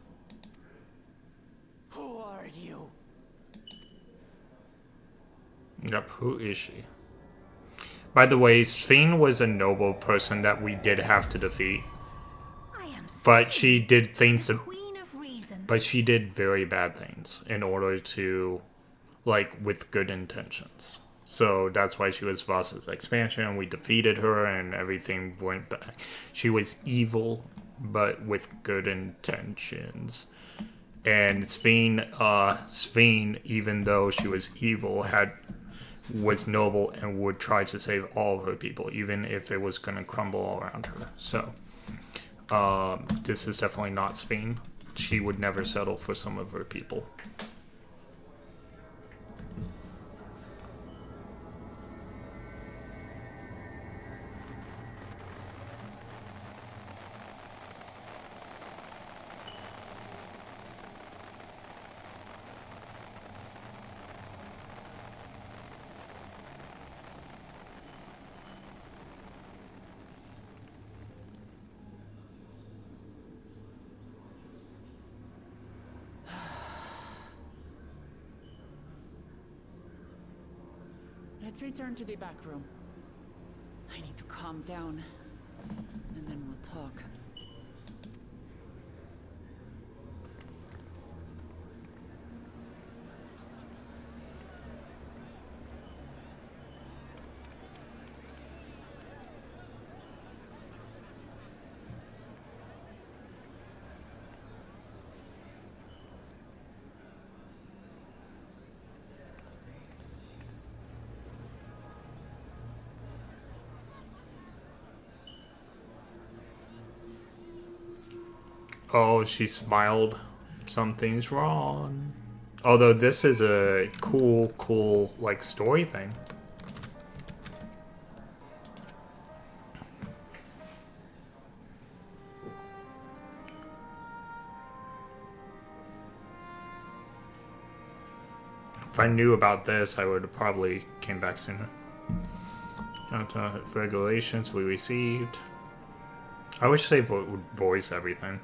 Who are you? Yep, who is she? By the way, Sphene was a noble person that we did have to defeat. But she did things to... But she did very bad things in order to... Like, with good intentions. So that's why she was boss's expansion. We defeated her and everything went back. She was evil, but with good intentions. And Sphene, even though she was evil, was noble and would try to save all of her people, even if it was going to crumble all around her. So, this is definitely not Sphene. She would never settle for some of her people. Let's return to the back room. I need to calm down, and then we'll talk. Oh, she smiled. Something's wrong. Although this is a cool, like, story thing. If I knew about this, I would have probably came back sooner. Regulations we received. I wish they would voice everything.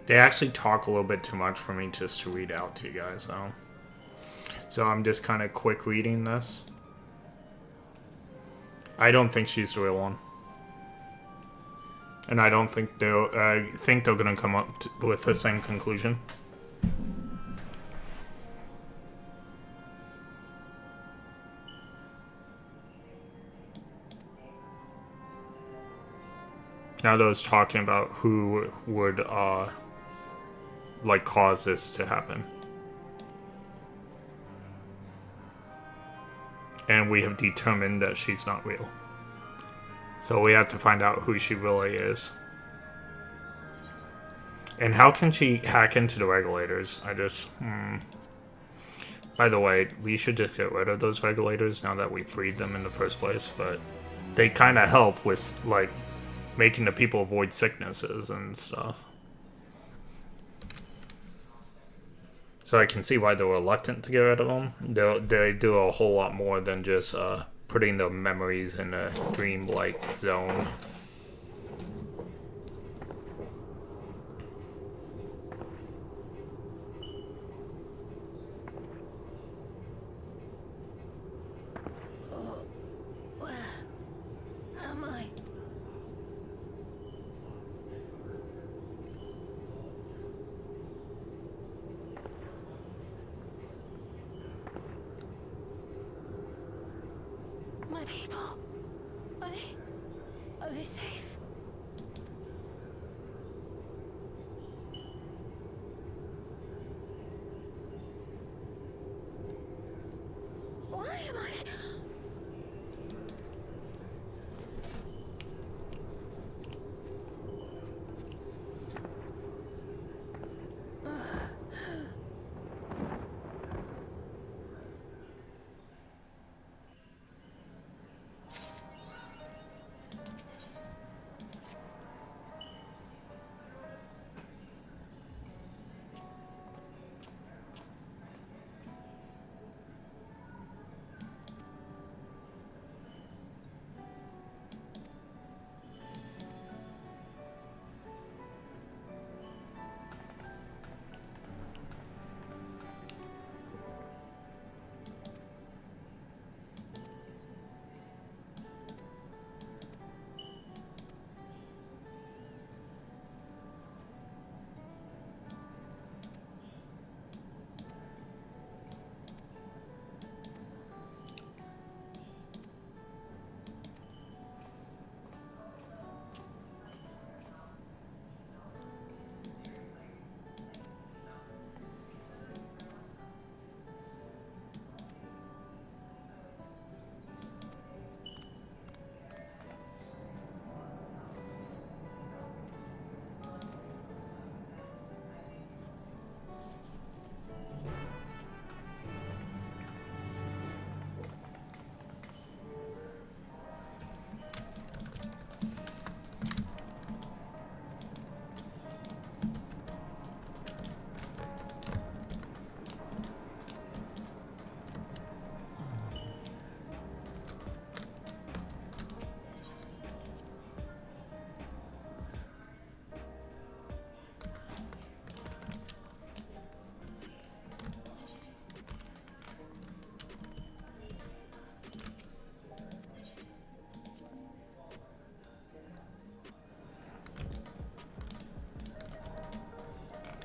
They actually talk a little bit too much for me just to read out to you guys, though. So I'm just kind of quick reading this. I don't think she's the real one. And I don't think I think they're going to come up with the same conclusion. Now that I was talking about who would, like, cause this to happen. And we have determined that she's not real. So we have to find out who she really is. And how can she hack into the regulators? By the way, we should just get rid of those regulators now that we freed them in the first place, but they kind of help with, like, making the people avoid sicknesses and stuff. So I can see why they're reluctant to get rid of them. They do a whole lot more than just putting the memories in a dream-like zone. My people, are they safe? Why am I?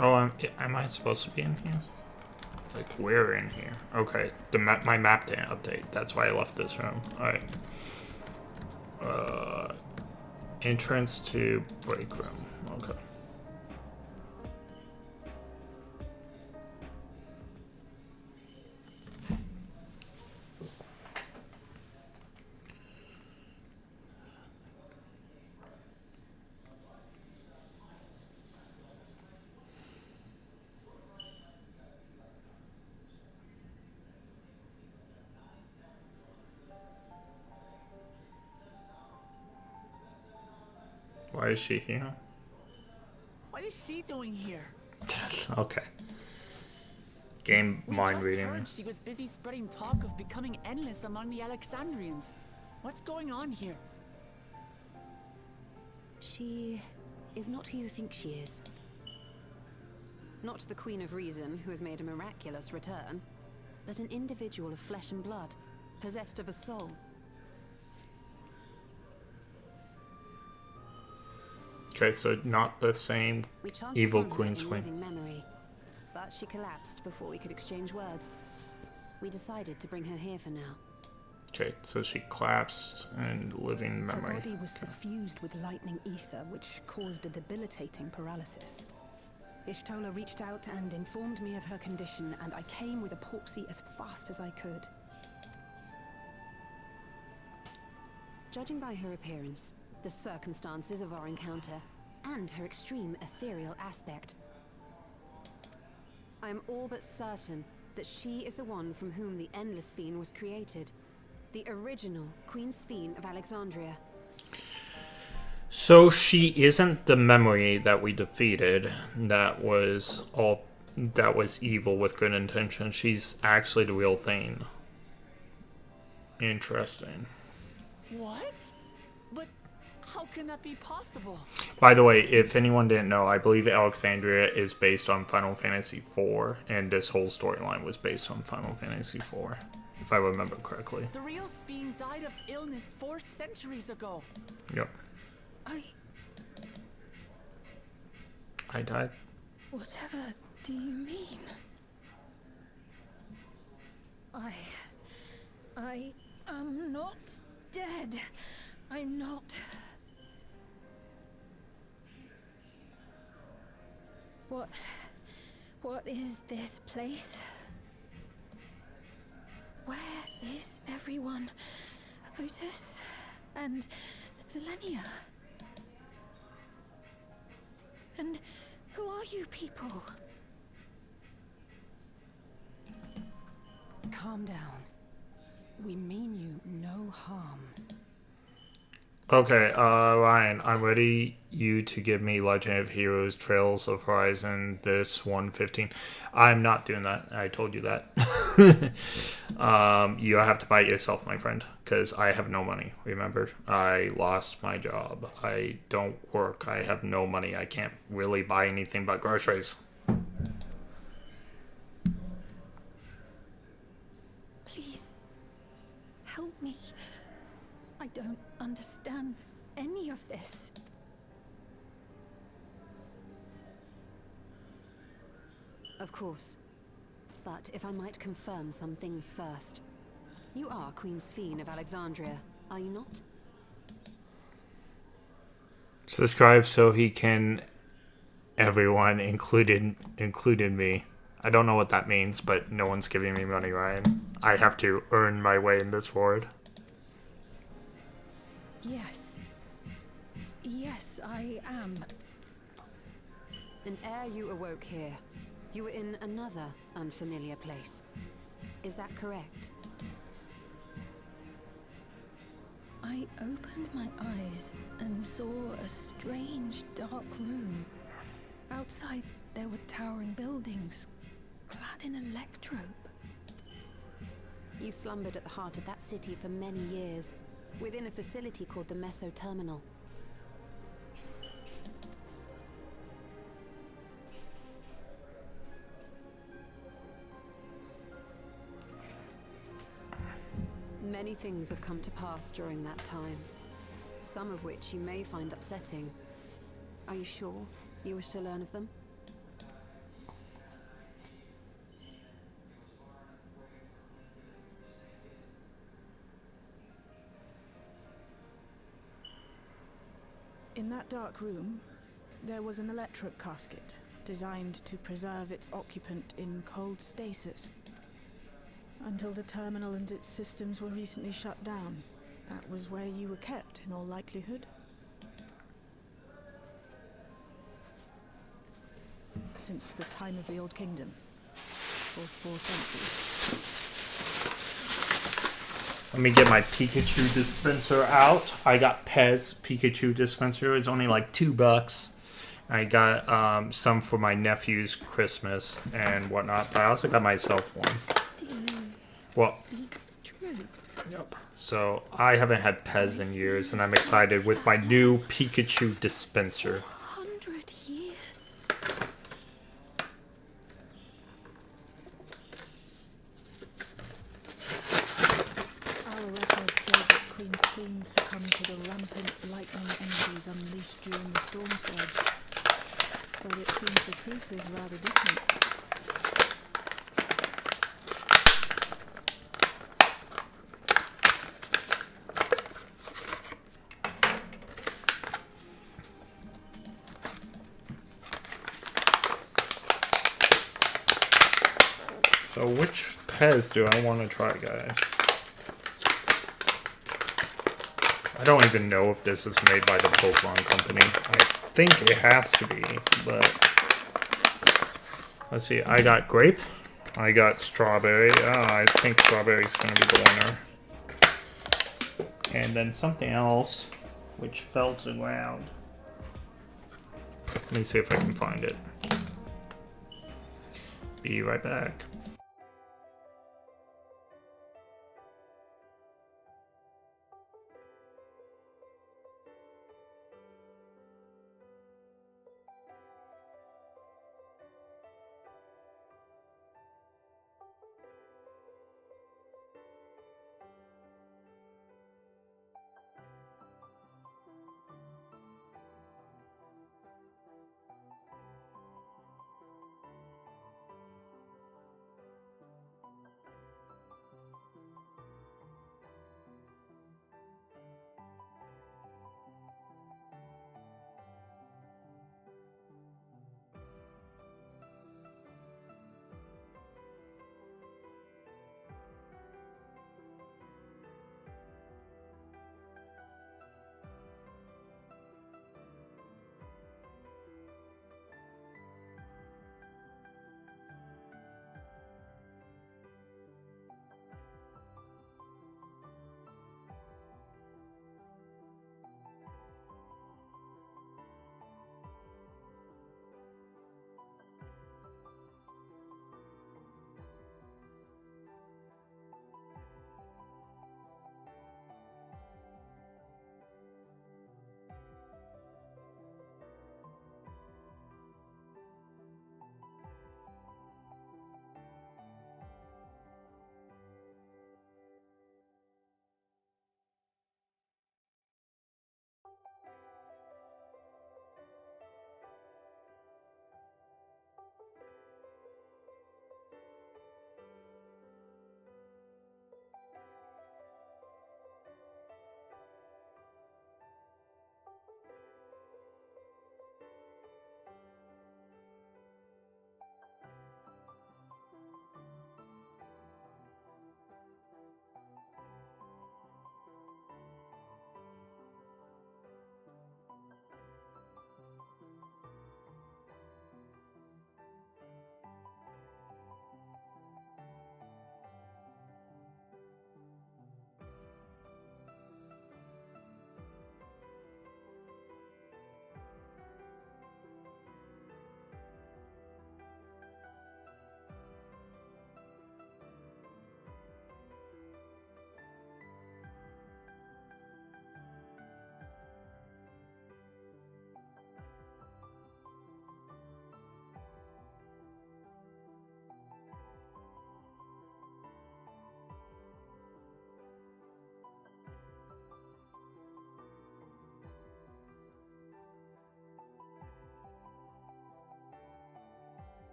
Oh, am I supposed to be in here? Like, we're in here. Okay, my map didn't update. That's why I left this room. Alright. Entrance to break room. Okay. Why is she here? What is she doing here? Okay. Game mind We just reading. heard she was busy spreading talk of becoming endless among the Alexandrians. What's going on here? She is not who you think she is. Not the Queen of Reason, who has made a miraculous return, but an individual of flesh and blood, possessed of a soul. Okay, so not the same We chanced evil upon her Queen in Swing. living memory, but she collapsed before we could exchange words. We decided to bring her here for now. Okay, so she collapsed and living Her memory. body was suffused with lightning ether, which caused a debilitating paralysis. Ishtola reached out and informed me of her condition, and I came with a proxy as fast as I could. Judging by her appearance, the circumstances of our encounter, and her extreme ethereal aspect, I am all but certain that she is the one from whom the Endless Sphene was created. The original Queen Sphene of Alexandria. So she isn't the memory that we defeated that was evil with good intentions. She's actually the real thing. Interesting. What? But how can that be possible? By the way, if anyone didn't know, I believe Alexandria is based on Final Fantasy IV, and this whole storyline was based on Final Fantasy IV, if I remember correctly. The real Sphene died of illness 4 centuries ago. Yep. I died. Whatever do you mean? I am not dead. I'm not. What is this place? Where is everyone? Otis and Zelenia? And who are you people? Calm down. We mean you no harm. Okay, Ryan, I'm ready you to give me Legend of Heroes Trails of Horizon this 115. I'm not doing that. I told you that. You have to buy it yourself, my friend, because I have no money. Remember, I lost my job. I don't work. I have no money. I can't really buy anything but groceries. Please, help me. I don't understand any of this. Of course. But if I might confirm some things first. You are Queen Sphene of Alexandria, are you not? Subscribe so he can... Everyone, included me. I don't know what that means, but no one's giving me money, Ryan. I have to earn my way in this world. Yes. Yes, I am. And ere you awoke here, you were in another unfamiliar place. Is that correct? I opened my eyes and saw a strange, dark room. Outside, there were towering buildings, clad in electrope. You slumbered at the heart of that city for many years, within a facility called the Meso Terminal. Many things have come to pass during that time, some of which you may find upsetting. Are you sure you wish to learn of them? In that dark room, there was an electric casket designed to preserve its occupant in cold stasis. Until the terminal and its systems were recently shut down. That was where you were kept, in all likelihood. Since the time of the Old Kingdom, for 4 centuries. Let me get my Pikachu dispenser out. I got Pez Pikachu dispenser. It's only like $2. I got some for my nephew's Christmas and whatnot, but I also got myself one. Well, yep. So I haven't had Pez in years, and I'm excited with my new Pikachu dispenser. 100 years. Our records say that Queen Sphene succumbed to the rampant lightning energies unleashed during the storm surge. But it seems the truth is rather different. So which Pez do I want to try, guys? I don't even know if this is made by the Pokemon Company. I think it has to be, but... Let's see, I got grape. I got strawberry. I think strawberry's going to be the winner. And then something else. which fell to the ground. Let me see if I can find it. Be right back.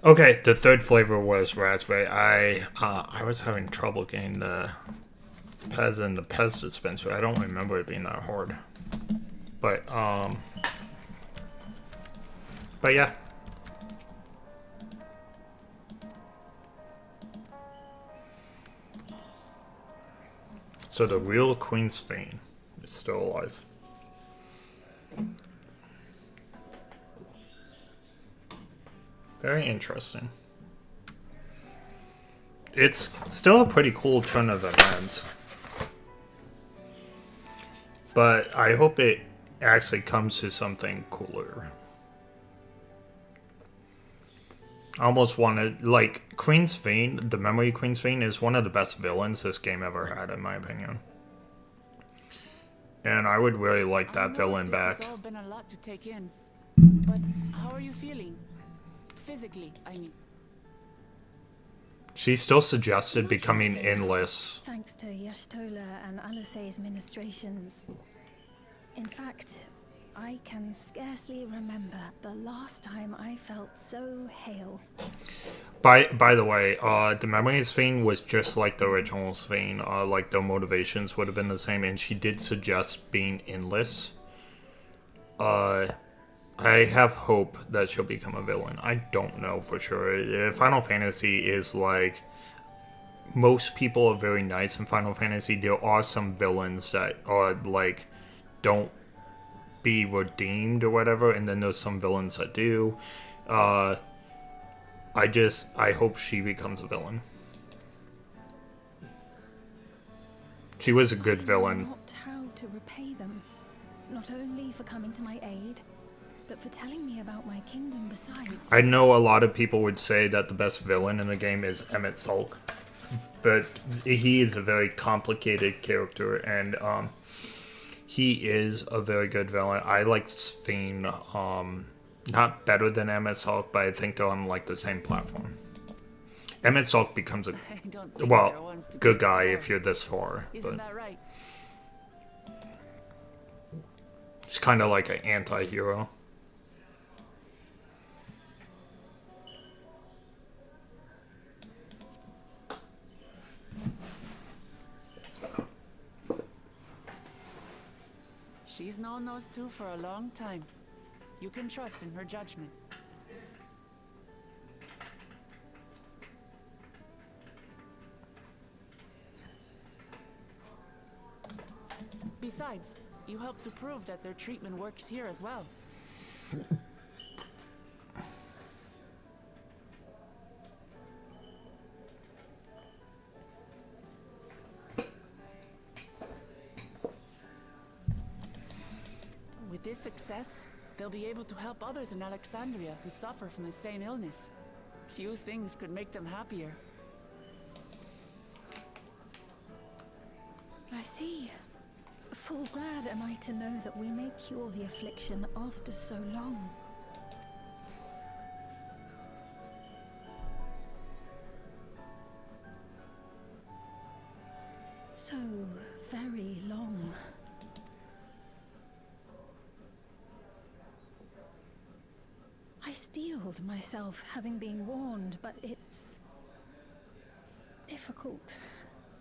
Okay, the third flavor was raspberry. I was having trouble getting the Pez and the Pez dispenser. I don't remember it being that hard. But yeah. So the real Queen's Fane is still alive. Very interesting. It's still a pretty cool turn of events. But I hope it actually comes to something cooler. I almost wanted, like, Queen's Fane, the Memory Queen's Fane is one of the best villains this game ever had, in my opinion. And I would really like that villain back. This has all been a lot to take in. But how are you feeling? Physically, I mean. She still suggested becoming endless. Thanks to Y'shtola and Alisay's ministrations. In fact, I can scarcely remember the last time I felt so hale. By the way, the Memories Fane was just like the original Fane. Like, the motivations would have been the same, and she did suggest being endless. I have hope that she'll become a villain. I don't know for sure. Final Fantasy is like... Most people are very nice in Final Fantasy. There are some villains that are like... don't be redeemed or whatever, and then there's some villains that do. I hope she becomes a villain. She was a good villain. Not how to repay them. Not only for coming to my aid, but for telling me about my kingdom besides. I know a lot of people would say that the best villain in the game is Emmett Sulk, but he is a very complicated character, and he is a very good villain. I like Sphene, not better than Emmett Sulk, but I think they're on like the same platform. Emmett Sulk becomes a good guy if you're this far. Isn't that right? It's kind of like an anti-hero. She's known those two for a long time. You can trust in her judgment. Besides, you helped to prove that their treatment works here as well. With this success, they'll be able to help others in Alexandria who suffer from the same illness. Few things could make them happier. I see. Full glad am I to know that we may cure the affliction after so long. So very long. I steeled myself having been warned, but it's difficult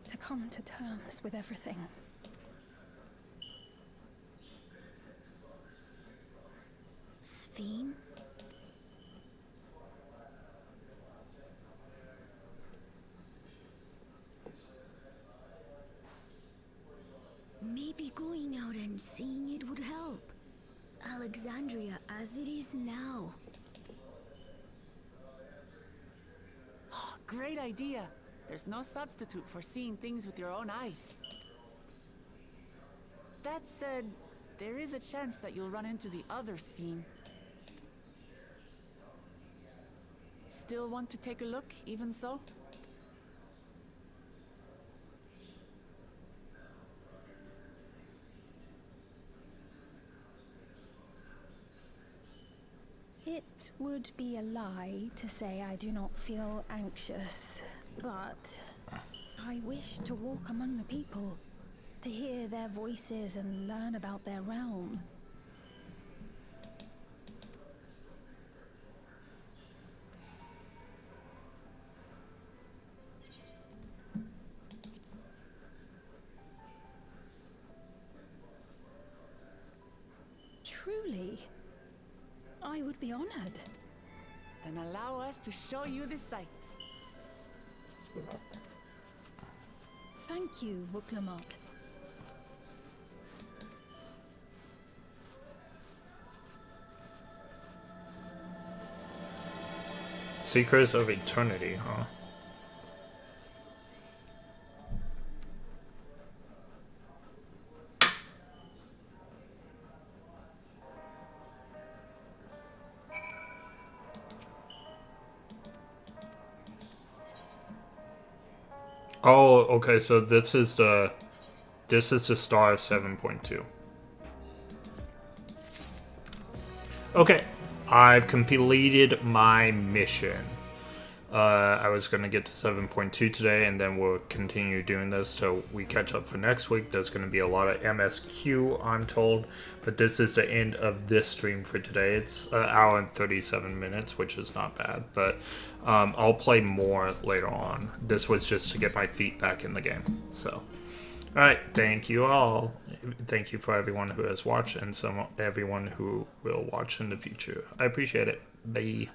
to come to terms with everything. Sphene? Maybe going out and seeing it would help. Alexandria as it is now. Great idea. There's no substitute for seeing things with your own eyes. That said, there is a chance that you'll run into the other Sphene. Still want to take a look, even so? It would be a lie to say I do not feel anxious, but I wish to walk among the people, to hear their voices and learn about their realm. honored. Then allow us to show you the sights. Thank you, Wuklamart. Seekers of Eternity, huh? Oh, okay, so this is the star of 7.2. Okay, I've completed my mission. I was going to get to 7.2 today, and then we'll continue doing this till we catch up for next week. There's going to be a lot of MSQ, I'm told, but this is the end of this stream for today. It's an hour and 37 minutes, which is not bad, but I'll play more later on. This was just to get my feet back in the game, so... Alright, thank you all. Thank you for everyone who has watched and everyone who will watch in the future. I appreciate it. Bye.